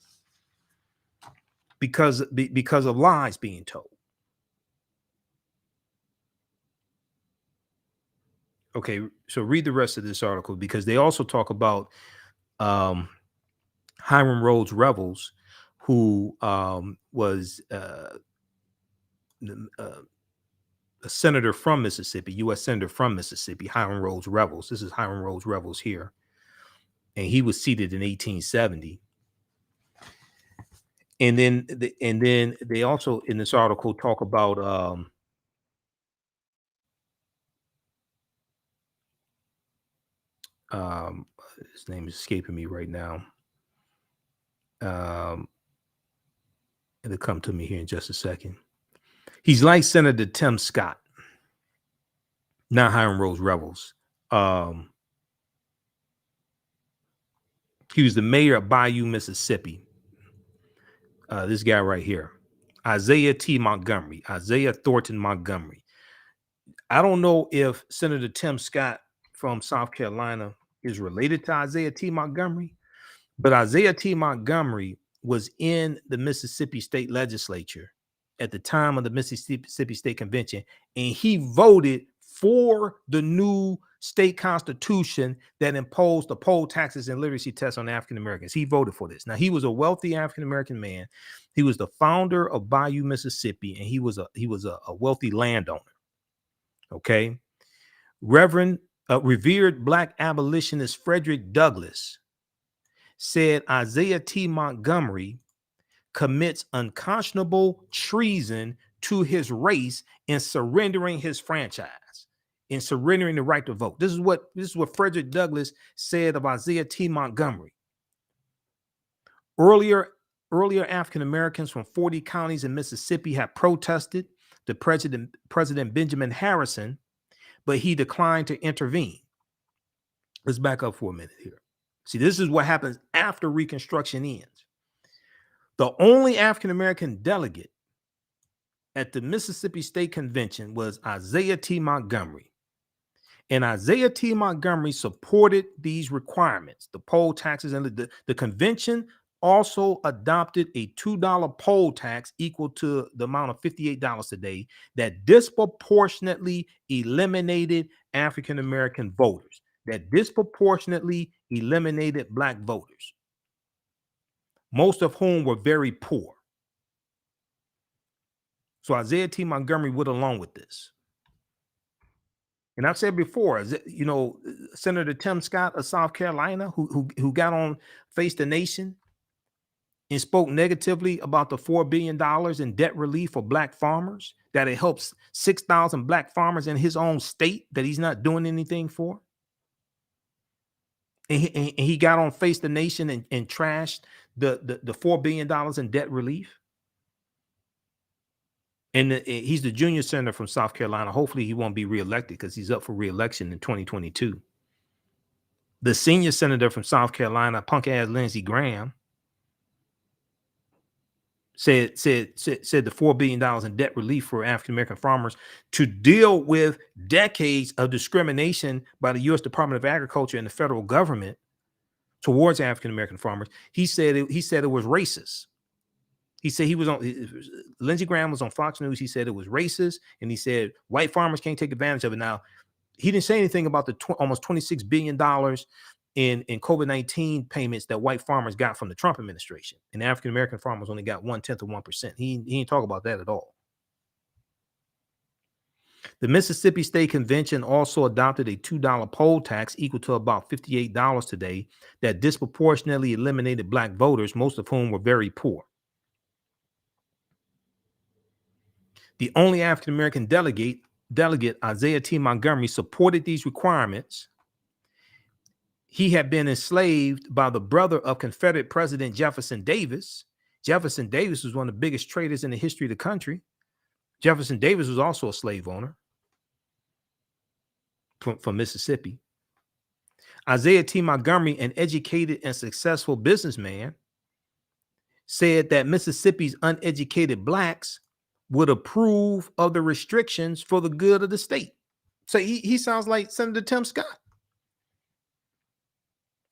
because of lies being told. Okay, so read the rest of this article, because they also talk about Hiram Rhodes Revels, who was a senator from Mississippi, U.S. senator from Mississippi, Hiram Rhodes Revels. This is Hiram Rhodes Revels here. And he was seated in 1870. And then they also in this article talk about his name is escaping me right now. It'll come to me here in just a second. He's like Senator Tim Scott, not Hiram Rhodes Revels. He was the mayor of Bayou, Mississippi. This guy right here, Isaiah Thornton Montgomery. I don't know if Senator Tim Scott from South Carolina is related to Isaiah T. Montgomery, but Isaiah T. Montgomery was in the Mississippi State Legislature at the time of the Mississippi State Convention, and he voted for the new state constitution that imposed the poll taxes and literacy tests on African Americans. He voted for this. Now, he was a wealthy African American man. He was the founder of Bayou, Mississippi, and he was a wealthy landowner. Okay, revered Black abolitionist Frederick Douglass said Isaiah T. Montgomery commits unconscionable treason to his race in surrendering his franchise, in surrendering the right to vote. This is what Frederick Douglass said of Isaiah T. Montgomery. Earlier African Americans from 40 counties in Mississippi had protested the President Benjamin Harrison, but he declined to intervene. Let's back up for a minute here. See, this is what happens after Reconstruction ends. The only African American delegate at the Mississippi State Convention was Isaiah T. Montgomery. And Isaiah T. Montgomery supported these requirements, the poll taxes, and the convention also adopted a $2 poll tax equal to the amount of $58 today that disproportionately eliminated African American voters, that disproportionately eliminated Black voters, most of whom were very poor. So Isaiah T. Montgomery went along with this. And I've said before, you know, Senator Tim Scott of South Carolina, who got on Face the Nation and spoke negatively about the $4 billion in debt relief for Black farmers, that it helps 6,000 Black farmers in his own state that he's not doing anything for. And he got on Face the Nation and trashed the $4 billion in debt relief. And he's the junior senator from South Carolina. Hopefully he won't be reelected because he's up for reelection in 2022. The senior senator from South Carolina, punk ass Lindsey Graham, said the $4 billion in debt relief for African-American farmers to deal with decades of discrimination by the U.S. Department of Agriculture and the federal government towards African-American farmers. He said it was racist. He said Lindsey Graham was on Fox News. He said it was racist, and he said white farmers can't take advantage of it. Now, he didn't say anything about the almost $26 billion in COVID-19 payments that white farmers got from the Trump administration, and African-American farmers only got 0.1%. He didn't talk about that at all. The Mississippi State Convention also adopted a $2 poll tax equal to about $58 today that disproportionately eliminated black voters, most of whom were very poor. The only African-American delegate, Isaiah T. Montgomery, supported these requirements. He had been enslaved by the brother of Confederate President Jefferson Davis. Jefferson Davis was one of the biggest traders in the history of the country. Jefferson Davis was also a slave owner from Mississippi. Isaiah T. Montgomery, an educated and successful businessman, said that Mississippi's uneducated blacks would approve of the restrictions for the good of the state. So he sounds like Senator Tim Scott.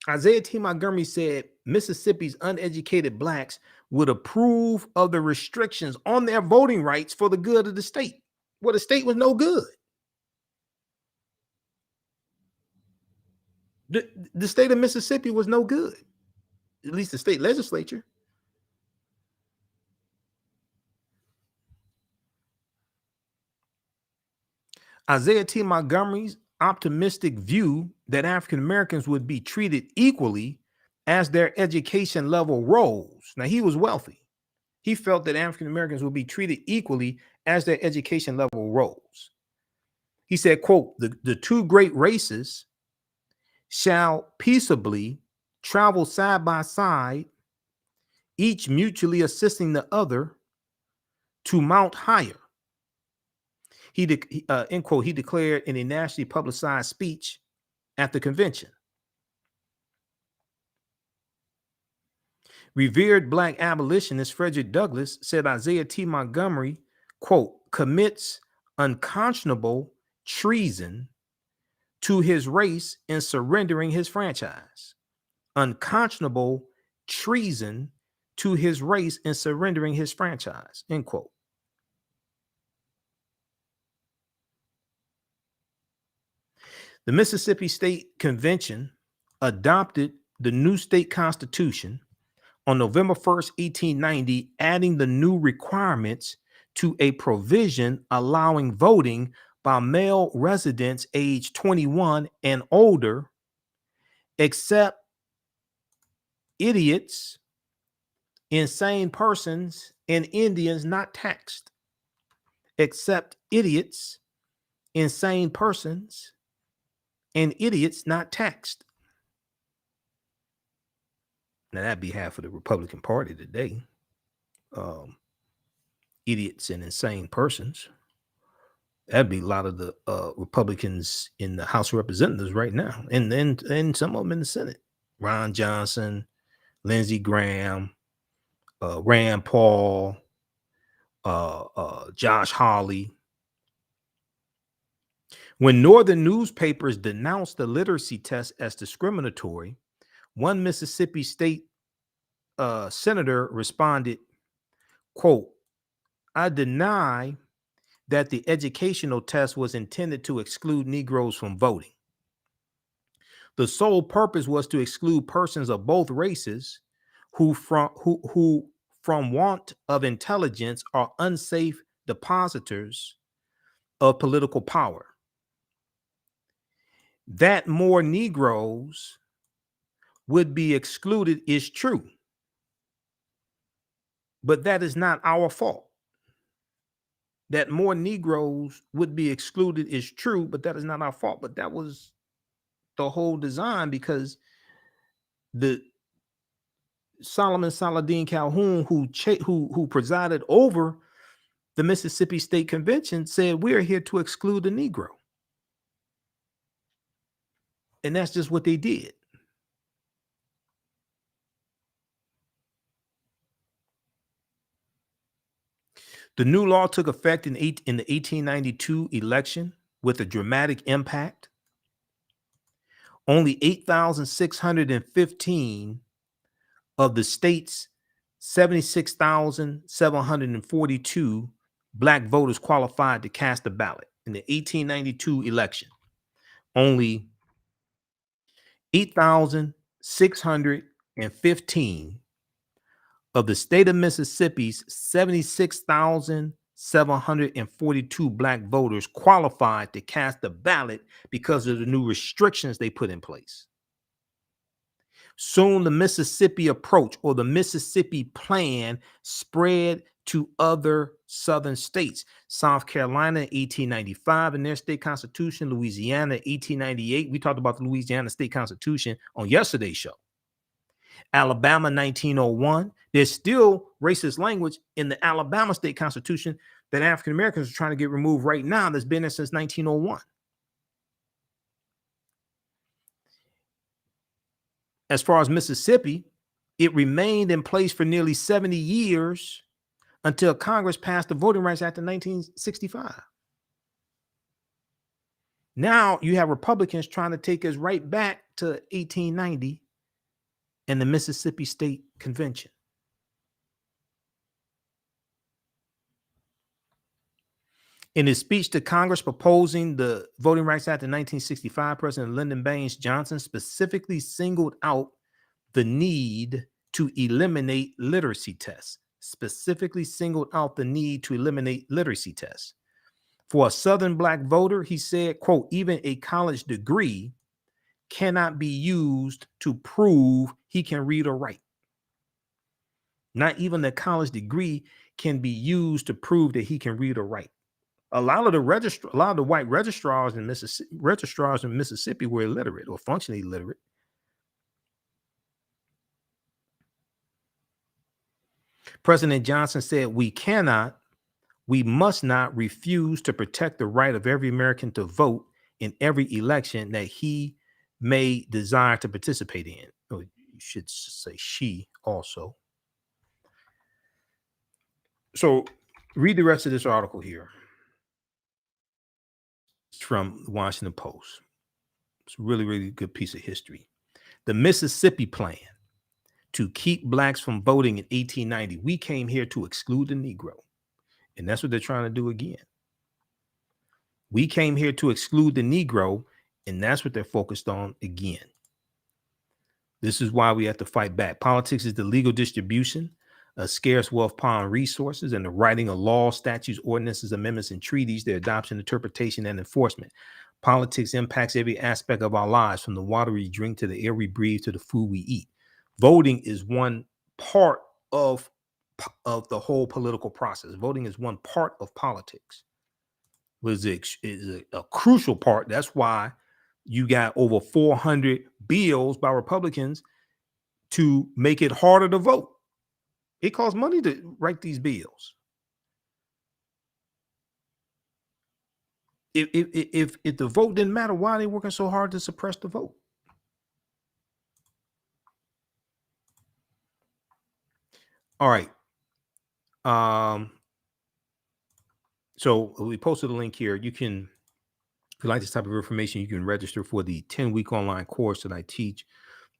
Isaiah T. Montgomery said Mississippi's uneducated blacks would approve of the restrictions on their voting rights for the good of the state. Well, the state was no good. The state of Mississippi was no good, at least the state legislature. Isaiah T. Montgomery's optimistic view that African Americans would be treated equally as their education level rose. Now, he was wealthy. He felt that African Americans would be treated equally as their education level rose. He said, quote, the two great races shall peaceably travel side by side, each mutually assisting the other to mount higher. End quote, he declared in a nationally publicized speech at the convention. Revered black abolitionist Frederick Douglass said Isaiah T. Montgomery, quote, commits unconscionable treason to his race in surrendering his franchise. Unconscionable treason to his race in surrendering his franchise, end quote. The Mississippi State Convention adopted the new state constitution on November 1st, 1890, adding the new requirements to a provision allowing voting by male residents aged 21 and older, except idiots, insane persons, and Indians not taxed. Except idiots, insane persons, and idiots not taxed. Now, that'd be half of the Republican Party today. Idiots and insane persons. That'd be a lot of the Republicans in the House of Representatives right now. And then some of them in the Senate. Ron Johnson, Lindsey Graham, Rand Paul, Josh Hawley. When Northern newspapers denounced the literacy test as discriminatory, one Mississippi state senator responded, quote, I deny that the educational test was intended to exclude Negroes from voting. The sole purpose was to exclude persons of both races who from want of intelligence are unsafe depositors of political power. That more Negroes would be excluded is true, but that is not our fault. That more Negroes would be excluded is true, but that is not our fault. But that was the whole design, because the Solomon Saladin Calhoun, who presided over the Mississippi State Convention, said we're here to exclude the Negro. And that's just what they did. The new law took effect in the 1892 election with a dramatic impact. Only 8,615 of the state's 76,742 black voters qualified to cast a ballot in the 1892 election. Only 8,615 of the state of Mississippi's 76,742 black voters qualified to cast a ballot because of the new restrictions they put in place. Soon the Mississippi approach, or the Mississippi plan, spread to other southern states. South Carolina in 1895 in their state constitution, Louisiana 1898. We talked about the Louisiana state constitution on yesterday's show. Alabama 1901. There's still racist language in the Alabama state constitution that African Americans are trying to get removed right now that's been there since 1901. As far as Mississippi, it remained in place for nearly 70 years until Congress passed the Voting Rights Act in 1965. Now you have Republicans trying to take us right back to 1890 and the Mississippi State Convention. In his speech to Congress proposing the Voting Rights Act in 1965, President Lyndon Baines Johnson specifically singled out the need to eliminate literacy tests. For a Southern black voter, he said, quote, even a college degree cannot be used to prove he can read or write. Not even a college degree can be used to prove that he can read or write. A lot of the white registrars in Mississippi were illiterate or functionally illiterate. President Johnson said, we must not refuse to protect the right of every American to vote in every election that he may desire to participate in. Or you should say she also. So read the rest of this article here. It's from the Washington Post. It's a really, really good piece of history. The Mississippi plan to keep blacks from voting in 1890. We came here to exclude the Negro. And that's what they're trying to do again. We came here to exclude the Negro, and that's what they're focused on again. This is why we have to fight back. Politics is the legal distribution of scarce wealth, power, and resources, and the writing of laws, statutes, ordinances, amendments, and treaties, their adoption, interpretation, and enforcement. Politics impacts every aspect of our lives, from the water we drink to the air we breathe to the food we eat. Voting is one part of the whole political process. Voting is one part of politics. Is a crucial part. That's why you got over 400 bills by Republicans to make it harder to vote. It costs money to write these bills. If the vote didn't matter, why are they working so hard to suppress the vote? All right. So we posted a link here. You can, if you like this type of information, you can register for the 10-week online course that I teach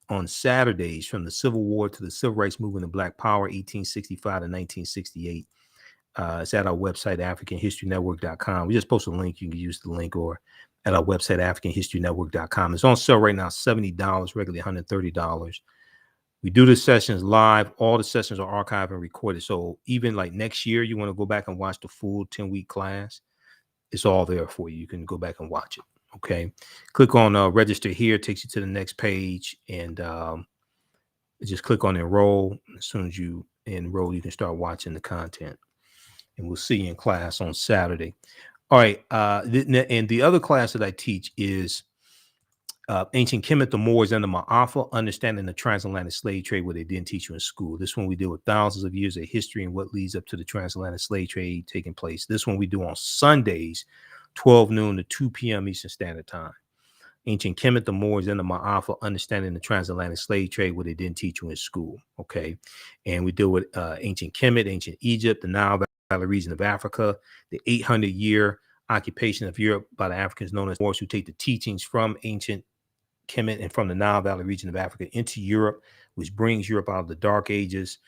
on Saturdays, from the Civil War to the Civil Rights Movement and Black Power, 1865 to 1968. It's at our website, AfricanHistoryNetwork.com. We just posted a link. You can use the link, or at our website, AfricanHistoryNetwork.com. It's on sale right now, $70, regularly $130. We do the sessions live. All the sessions are archived and recorded. So even like next year, you want to go back and watch the full 10-week class, it's all there for you. You can go back and watch it. Okay. Click on register here. It takes you to the next page, and just click on enroll. As soon as you enroll, you can start watching the content, and we'll see you in class on Saturday. All right. And the other class that I teach is Ancient Kemet, the Moors, and the Maafa, Understanding the Transatlantic Slave Trade, what they didn't teach you in school. This one we deal with thousands of years of history and what leads up to the transatlantic slave trade taking place. This one we do on Sundays, 12 noon to 2 p.m. Eastern Standard Time. Ancient Kemet, the Moors, and the Maafa, Understanding the Transatlantic Slave Trade, what they didn't teach you in school. Okay. And we deal with ancient Kemet, ancient Egypt, the Nile Valley region of Africa, the 800-year occupation of Europe by the Africans known as Moors, who take the teachings from ancient Kemet and from the Nile Valley region of Africa into Europe, which brings Europe out of the Dark Ages.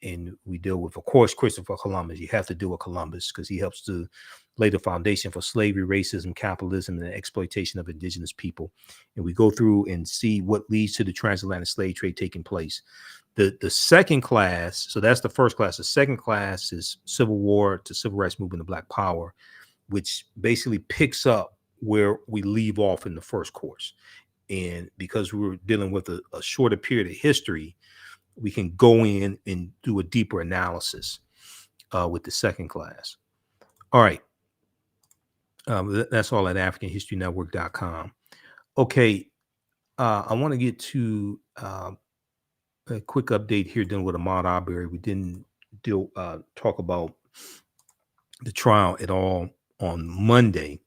And we deal with, of course, Christopher Columbus. You have to deal with Columbus because he helps to lay the foundation for slavery, racism, capitalism, and the exploitation of indigenous people. And we go through and see what leads to the transatlantic slave trade taking place. The second class, so that's the first class. The second class is Civil War to Civil Rights Movement and Black Power, which basically picks up where we leave off in the first course. And because we were dealing with a shorter period of history, we can go in and do a deeper analysis with the second class. All right. That's all at AfricanHistoryNetwork.com. Okay. I want to get to a quick update here dealing with Ahmaud Arbery. We didn't talk about the trial at all on Monday.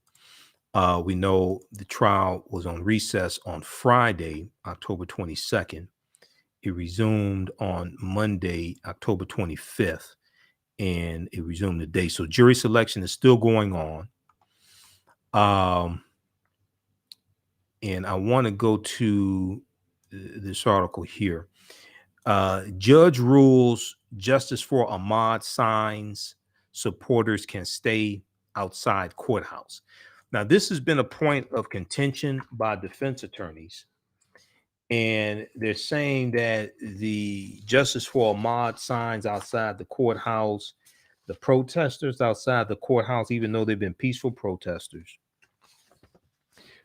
We know the trial was on recess on Friday, October 22nd. It resumed on Monday, October 25th, and it resumed today. So jury selection is still going on. And I want to go to this article here. Judge rules justice for Ahmaud signs supporters can stay outside courthouse. Now, this has been a point of contention by defense attorneys. And they're saying that the justice for Ahmaud signs outside the courthouse, the protesters outside the courthouse, even though they've been peaceful protesters,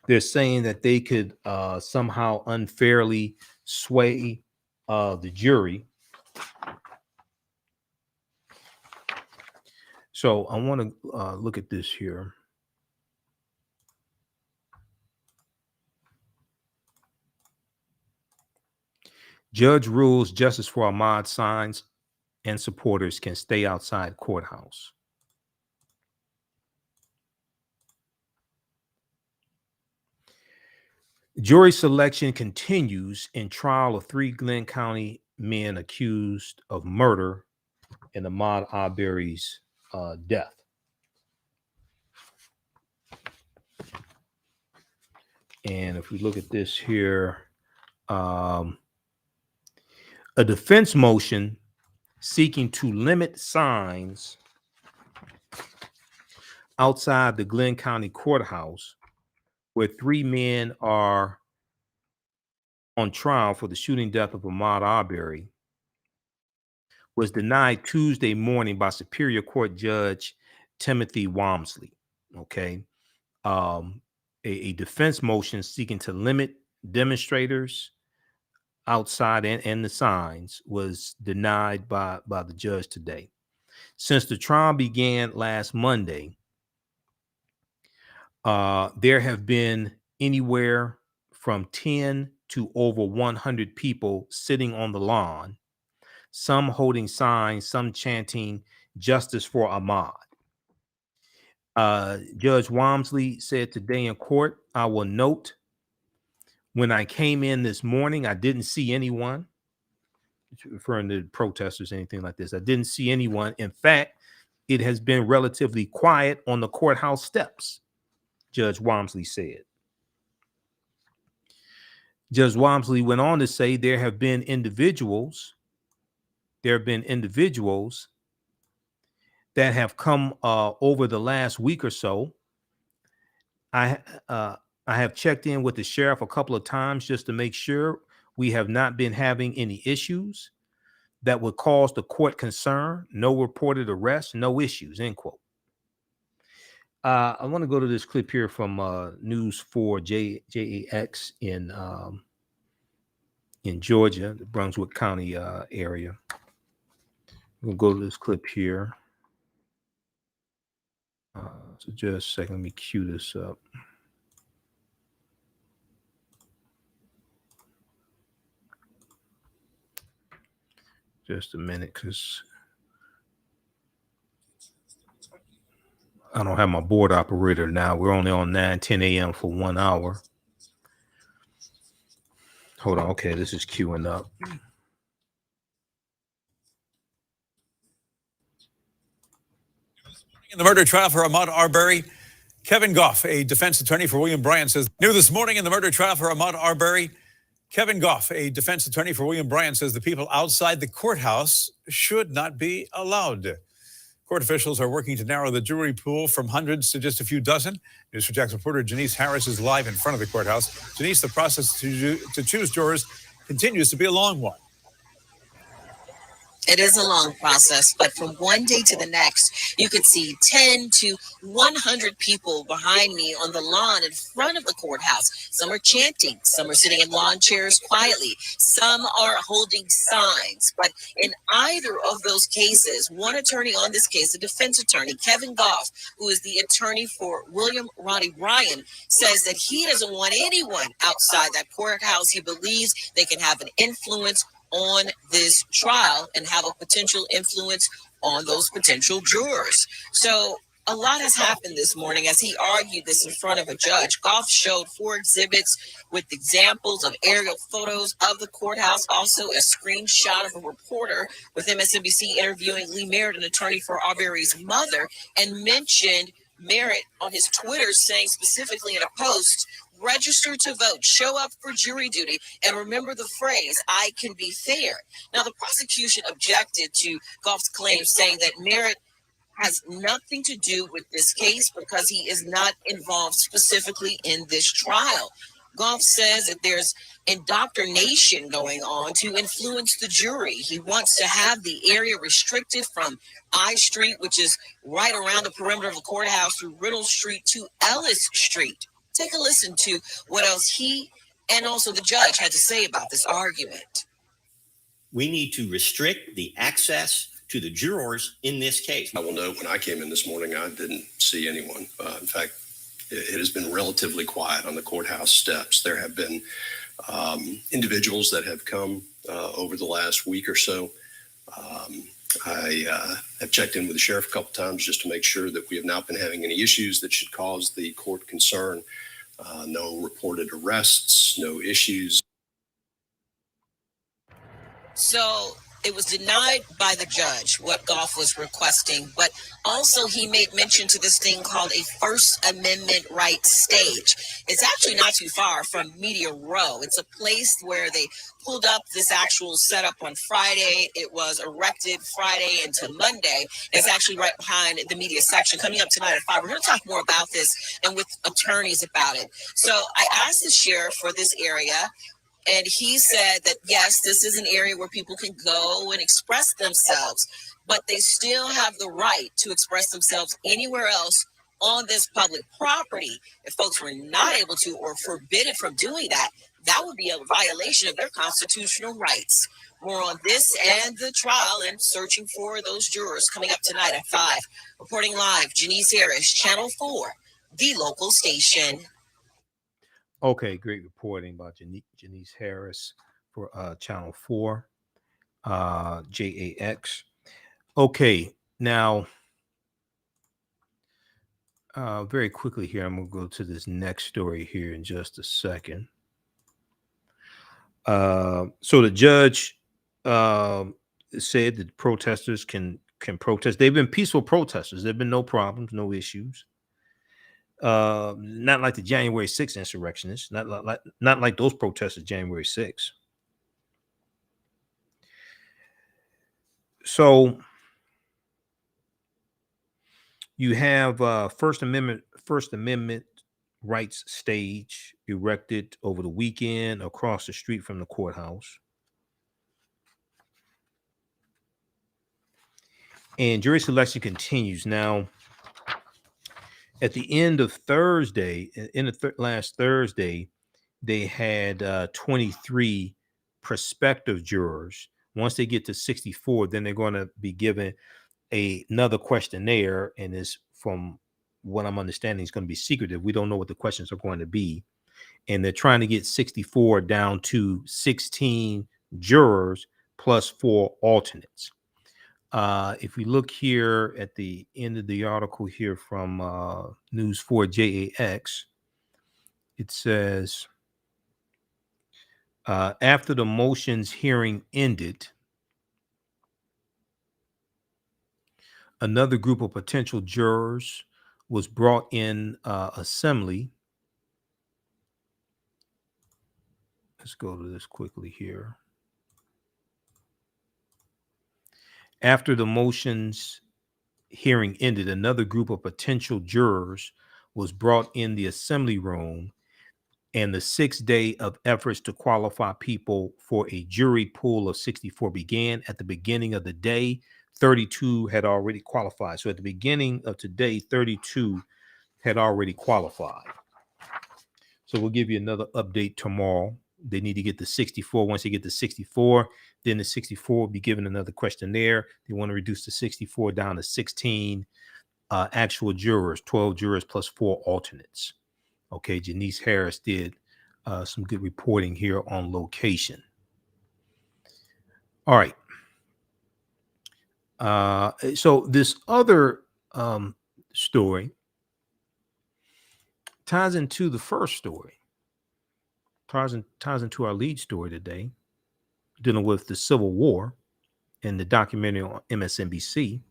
they're saying that they could somehow unfairly sway the jury. So I want to look at this here. Judge rules justice for Ahmaud signs and supporters can stay outside courthouse. Jury selection continues in trial of 3 Glenn County men accused of murder in Ahmaud Arbery's death. And if we look at this here, a defense motion seeking to limit signs outside the Glenn County Courthouse, where 3 men are on trial for the shooting death of Ahmaud Arbery, was denied Tuesday morning by Superior Court Judge Timothy Walmsley. Okay. A defense motion seeking to limit demonstrators outside and the signs was denied by the judge today. Since the trial began last Monday, there have been anywhere from 10 to over 100 people sitting on the lawn, some holding signs, some chanting justice for Ahmaud. Judge Walmsley said today in court, I will note, when I came in this morning, I didn't see anyone, referring to protesters, anything like this. I didn't see anyone. In fact, it has been relatively quiet on the courthouse steps, Judge Walmsley said. Judge Walmsley went on to say there have been individuals that have come over the last week or so. I have checked in with the sheriff a couple of times just to make sure we have not been having any issues that would cause the court concern. No reported arrests, no issues, end quote. I want to go to this clip here from News 4 JAX in Georgia, the Brunswick County area. We'll go to this clip here. So just a second, let me cue this up. Just a minute, because I don't have my board operator now. We're only on 9:10 a.m. for 1 hour. Hold on. Okay, this is queuing up. In the murder trial for Ahmaud Arbery, Kevin Goff, a defense attorney for William Bryant, says new this morning in the murder trial for Ahmaud Arbery, Kevin Goff, a defense attorney for William Bryant, says the people outside the courthouse should not be allowed. Court officials are working to narrow the jury pool from hundreds to just a few dozen. News4Jax reporter Janice Harris is live in front of the courthouse. Janice, the process to choose jurors continues to be a long one. It is a long process, but from one day to the next, you could see 10 to 100 people behind me on the lawn in front of the courthouse. Some are chanting, some are sitting in lawn chairs quietly, some are holding signs. But in either of those cases, one attorney on this case, the defense attorney, Kevin Goff, who is the attorney for William Roddy Bryan, says that he doesn't want anyone outside that courthouse. He believes they can have an influence on this trial and have a potential influence on those potential jurors. So a lot has happened this morning as he argued this in front of a judge. Goff showed 4 exhibits with examples of aerial photos of the courthouse, also a screenshot of a reporter with MSNBC interviewing Lee Merritt, an attorney for Arbery's mother, and mentioned Merritt on his Twitter saying specifically in a post, "Register to vote, show up for jury duty, and remember the phrase, I can be fair." Now, the prosecution objected to Goff's claim, saying that Merritt has nothing to do with this case because he is not involved specifically in this trial. Goff says that there's indoctrination going on to influence the jury. He wants to have the area restricted from I Street, which is right around the perimeter of the courthouse, through Reynolds Street to Ellis Street. Take a listen to what else he and also the judge had to say about this argument. We need to restrict the access to the jurors in this case. I will note when I came in this morning, I didn't see anyone. In fact, it has been relatively quiet on the courthouse steps. There have been individuals that have come over the last week or so. I have checked in with the sheriff a couple times just to make sure that we have not been having any issues that should cause the court concern. No reported arrests, no issues. So it was denied by the judge what Goff was requesting, but also he made mention to this thing called a First Amendment right stage. It's actually not too far from Media Row. It's a place where they pulled up this actual setup on Friday. It was erected Friday into Monday. It's actually right behind the media section. Coming up tonight at 5, we're going to talk more about this and with attorneys about it. So I asked the sheriff for this area, and he said that, yes, this is an area where people can go and express themselves, but they still have the right to express themselves anywhere else on this public property. If folks were not able to or forbidden from doing that, that would be a violation of their constitutional rights. More on this and the trial and searching for those jurors coming up tonight at 5. Reporting live, Janice Harris, Channel 4, the local station. Okay, great reporting by Janice Harris for Channel 4, JAX. Okay, now, very quickly here, I'm going to go to this next story here in just a second. So the judge said that protesters can protest. They've been peaceful protesters. There have been no problems, no issues. Not like the January 6th insurrectionists, not like those protesters January 6th. So you have First Amendment rights stage erected over the weekend across the street from the courthouse. And jury selection continues. Now, at the end of Thursday, last Thursday, they had 23 prospective jurors. Once they get to 64, then they're going to be given another questionnaire, and is, from what I'm understanding, is going to be secretive. We don't know what the questions are going to be. And they're trying to get 64 down to 16 jurors plus 4 alternates. If we look here at the end of the article here from News 4 JAX, it says, after the motions hearing ended, Another group of potential jurors was brought in assembly. Let's go to this quickly here. After the motions hearing ended, another group of potential jurors was brought in the assembly room, and the 6th day of efforts to qualify people for a jury pool of 64 began. At the beginning of the day, 32 had already qualified. So at the beginning of today, 32 had already qualified. So we'll give you another update tomorrow. They need to get to 64. Once they get to 64, then the 64 will be given another questionnaire. They want to reduce the 64 down to 16 actual jurors, 12 jurors plus 4 alternates. Okay, Janice Harris did some good reporting here on location. All right. So this other story ties into the first story, ties into our lead story today, dealing with the Civil War and the documentary on MSNBC.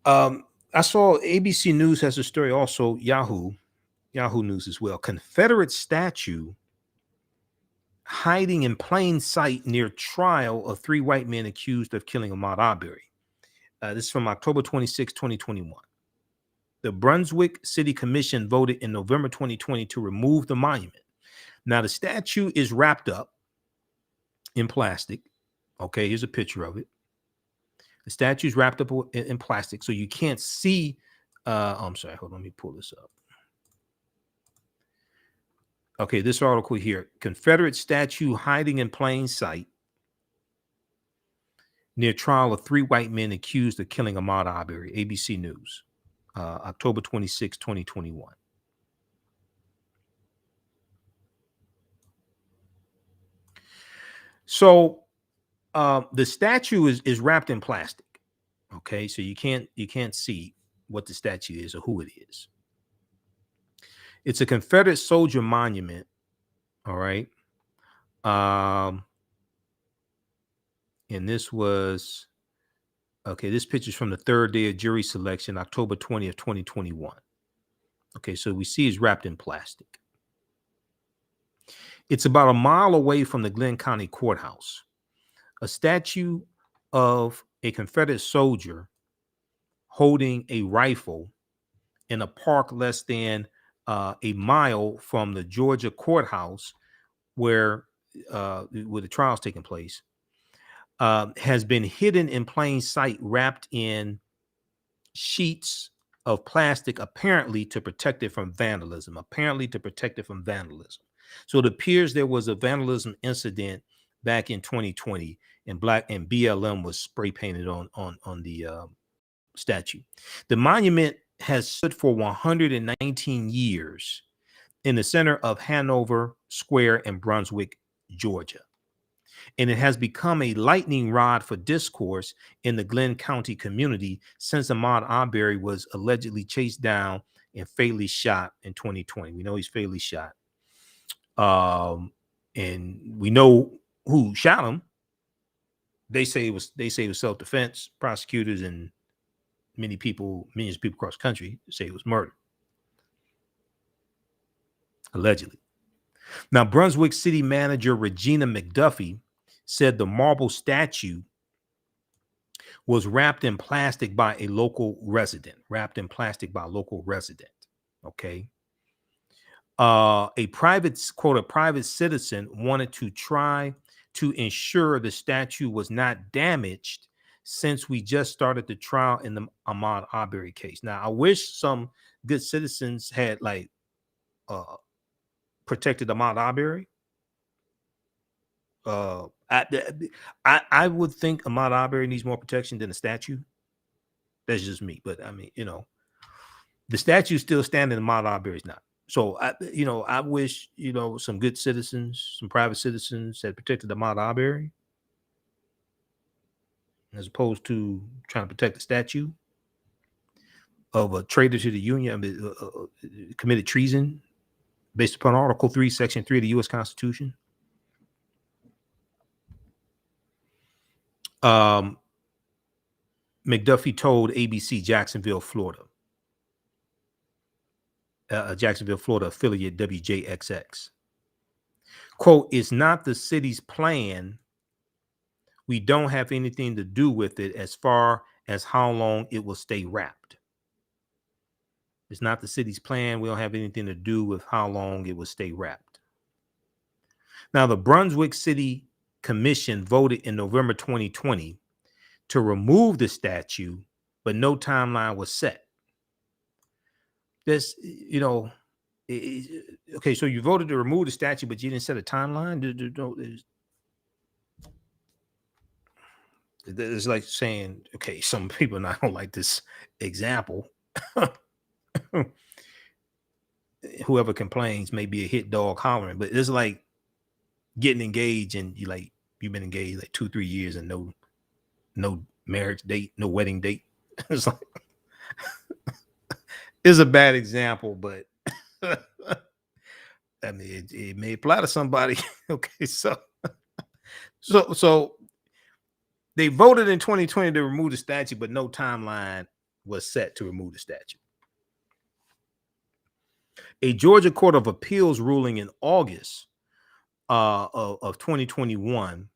I saw ABC News has a story, also Yahoo News as well. Confederate statue hiding in plain sight near trial of 3 white men accused of killing Ahmaud Arbery. This is from October 26, 2021. The Brunswick City Commission voted in November 2020 to remove the monument. Now, the statue is wrapped up in plastic. Okay, here's a picture of it. The statue is wrapped up in plastic, so you can't see. I'm sorry, hold on, let me pull this up. Okay, this article here, Confederate statue hiding in plain sight near trial of 3 white men accused of killing Ahmaud Arbery, ABC News, October 26, 2021. So the statue is wrapped in plastic. Okay, so you can't see what the statue is or who it is. It's a Confederate soldier monument. All right. And this was, okay, this picture is from the 3rd day of jury selection, October 20th, 2021. Okay, so we see it's wrapped in plastic. It's about a mile away from the Glenn County Courthouse. A statue of a Confederate soldier holding a rifle in a park less than a mile from the Georgia courthouse where the trial's taking place, has been hidden in plain sight, wrapped in sheets of plastic, apparently to protect it from vandalism. So it appears there was a vandalism incident back in 2020, and BLM was spray painted on the statue. The monument has stood for 119 years in the center of Hanover Square in Brunswick, Georgia. And it has become a lightning rod for discourse in the Glenn County community since Ahmaud Arbery was allegedly chased down and fatally shot in 2020. We know he's fatally shot. And we know who shot him. They say it was self-defense. Prosecutors and millions of people across the country say it was murder. Allegedly. Now, Brunswick City Manager Regina McDuffie said the marble statue was wrapped in plastic by a local resident. Okay. A private citizen wanted to try to ensure the statue was not damaged since we just started the trial in the Ahmaud Arbery case. Now, I wish some good citizens had protected Ahmaud Arbery. I would think Ahmaud Arbery needs more protection than a statue. That's just me, but I mean, the statue's still standing. Ahmaud Arbery's not. So I wish some good citizens, some private citizens, had protected Ahmaud Arbery, as opposed to trying to protect the statue of a traitor to the Union, committed treason based upon Article 3, Section 3 of the U.S. Constitution. McDuffie told ABC Jacksonville, Florida affiliate WJXX. Quote, "It's not the city's plan. We don't have anything to do with it as far as how long it will stay wrapped. It's not the city's plan. We don't have anything to do with how long it will stay wrapped." Now, the Brunswick City Commission voted in November 2020 to remove the statue, but no timeline was set. This, okay, so you voted to remove the statue, but you didn't set a timeline. It's like saying, okay, some people not don't like this example. Whoever complains may be a hit dog hollering, but it's like getting engaged and you've been engaged like 2-3 years and no marriage date, no wedding date. It's like it's a bad example, but I mean it may apply to somebody. Okay, so they voted in 2020 to remove the statue, but no timeline was set to remove the statue. A Georgia Court of Appeals ruling in August of 2021.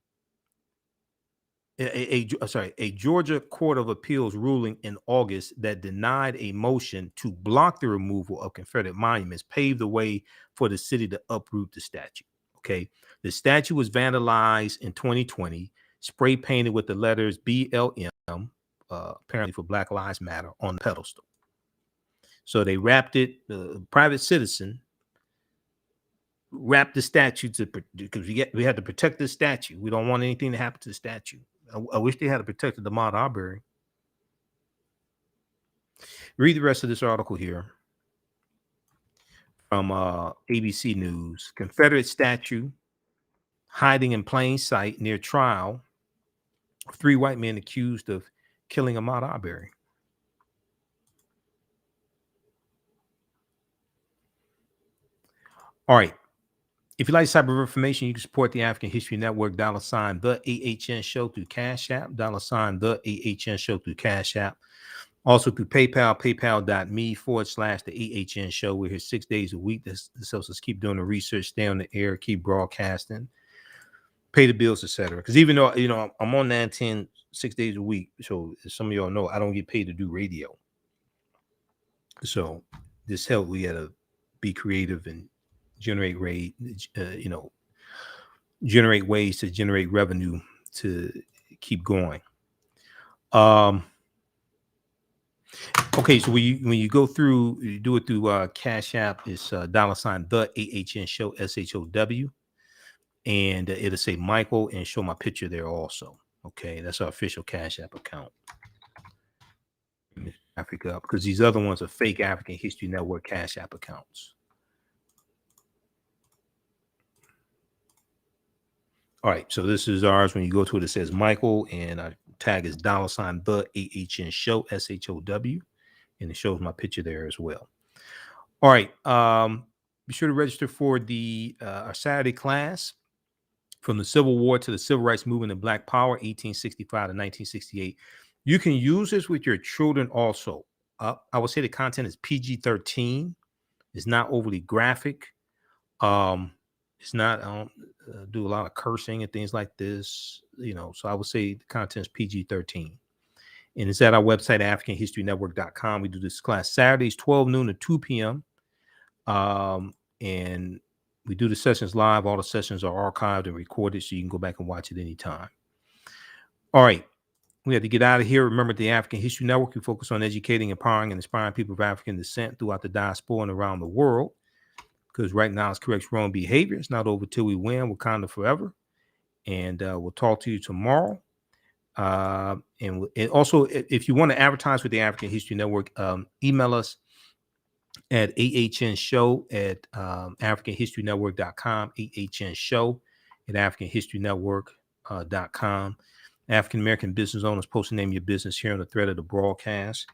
A Georgia Court of Appeals ruling in August that denied a motion to block the removal of Confederate monuments paved the way for the city to uproot the statue. Okay, the statue was vandalized in 2020, spray painted with the letters BLM, apparently for Black Lives Matter, on the pedestal. So they wrapped it. The private citizen wrapped the statue because we had to protect the statue. We don't want anything to happen to the statue. I wish they had protected the Ahmaud Arbery. Read the rest of this article here from ABC News. Confederate statue hiding in plain sight near trial. 3 white men accused of killing Ahmaud Arbery. All right. If you like this type of information, you can support the African History Network, $ the AHN Show through Cash App, $ the AHN Show through Cash App. Also through PayPal, paypal.me/the AHN Show. We're here 6 days a week. This helps us keep doing the research, stay on the air, keep broadcasting, pay the bills, etc. Because even though, I'm on 910 6 days a week, so as some of y'all know, I don't get paid to do radio. So this helps. We got to be creative and generate generate ways to generate revenue to keep going. Okay, so when you go through, you do it through Cash App. It's $ the AHN Show, SHOW, and it'll say Michael and show my picture there also. Okay, that's our official Cash App account. Africa, because these other ones are fake African History Network Cash App accounts. All right, so this is ours. When you go to it, it says Michael, and our tag is $ the AHN Show, SHOW, and it shows my picture there as well. All right, be sure to register for our Saturday class, From the Civil War to the Civil Rights Movement and Black Power, 1865 to 1968. You can use this with your children also. I would say the content is PG-13. It's not overly graphic. It's not, I don't do a lot of cursing and things like this, so I would say the content is PG-13. And it's at our website, AfricanHistoryNetwork.com. We do this class Saturdays, 12 noon to 2 p.m. And we do the sessions live. All the sessions are archived and recorded, so you can go back and watch it anytime. All right. We have to get out of here. Remember, the African History Network, we focus on educating, empowering, and inspiring people of African descent throughout the diaspora and around the world. Because right now it's corrects wrong behavior. It's not over till we win. Wakanda forever. And we'll talk to you tomorrow. And also, if you want to advertise with the African History Network, email us at AHNshow@AfricanHistoryNetwork.com, AHNshow@AfricanHistoryNetwork.com. African American business owners, post the name of your business here on the thread of the broadcast.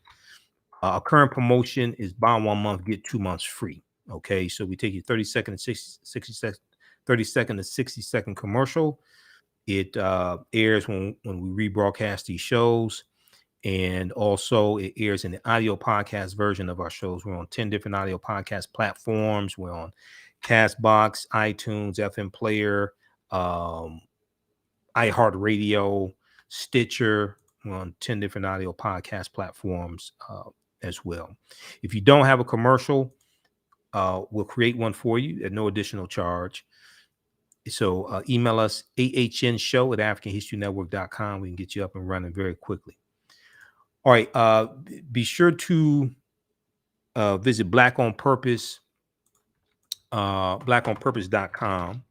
Our current promotion is buy 1 month, get 2 months free. Okay, so we take you 30-second to 60-second commercial. It airs when we rebroadcast these shows, And also it airs in the audio podcast version of our shows. We're on 10 different audio podcast platforms. We're on Castbox, iTunes, FM Player, iHeartRadio, Stitcher. We're on 10 different audio podcast platforms as well. If you don't have a commercial, we'll create one for you at no additional charge. So email us TheAHNShow@AfricanHistoryNetwork.com. We can get you up and running very quickly. All right. Be sure to visit Black on Purpose, blackonpurpose.com,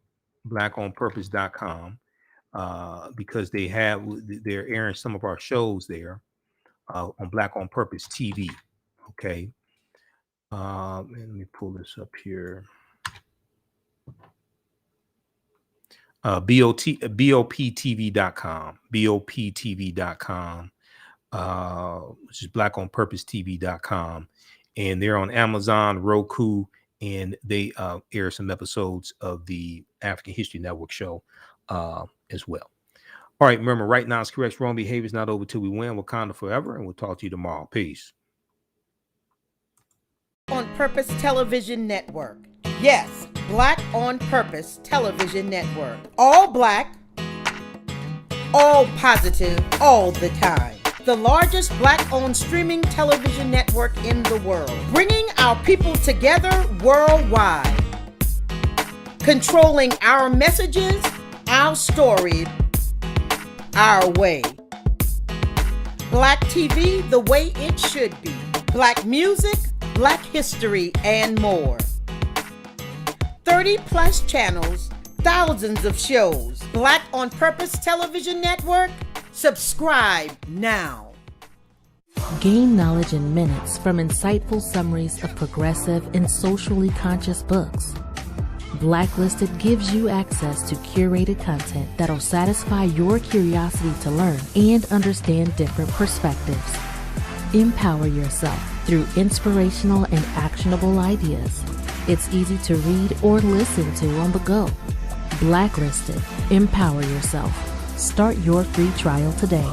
blackonpurpose.com, because they're airing some of our shows there on Black on Purpose TV. Okay. Let me pull this up here. BOPTV.com, BOPTV.com, which is blackonpurposetv.com. And they're on Amazon, Roku, and they air some episodes of the African History Network show as well. All right, remember, right now is correct. Wrong behavior is not over till we win. Wakanda forever, and we'll talk to you tomorrow. Peace. On Purpose Television Network. Yes, Black on Purpose Television Network. All black, all positive, all the time. The largest black-owned streaming television network in the world. Bringing our people together worldwide. Controlling our messages, our story, our way. Black TV the way it should be. Black music, Black history, and more. 30 plus channels, thousands of shows. Black on Purpose Television Network. Subscribe now. Gain knowledge in minutes from insightful summaries of progressive and socially conscious books. Blacklisted gives you access to curated content that'll satisfy your curiosity to learn and understand different perspectives. Empower yourself through inspirational and actionable ideas. It's easy to read or listen to on the go. Blacklisted. Empower yourself. Start your free trial today.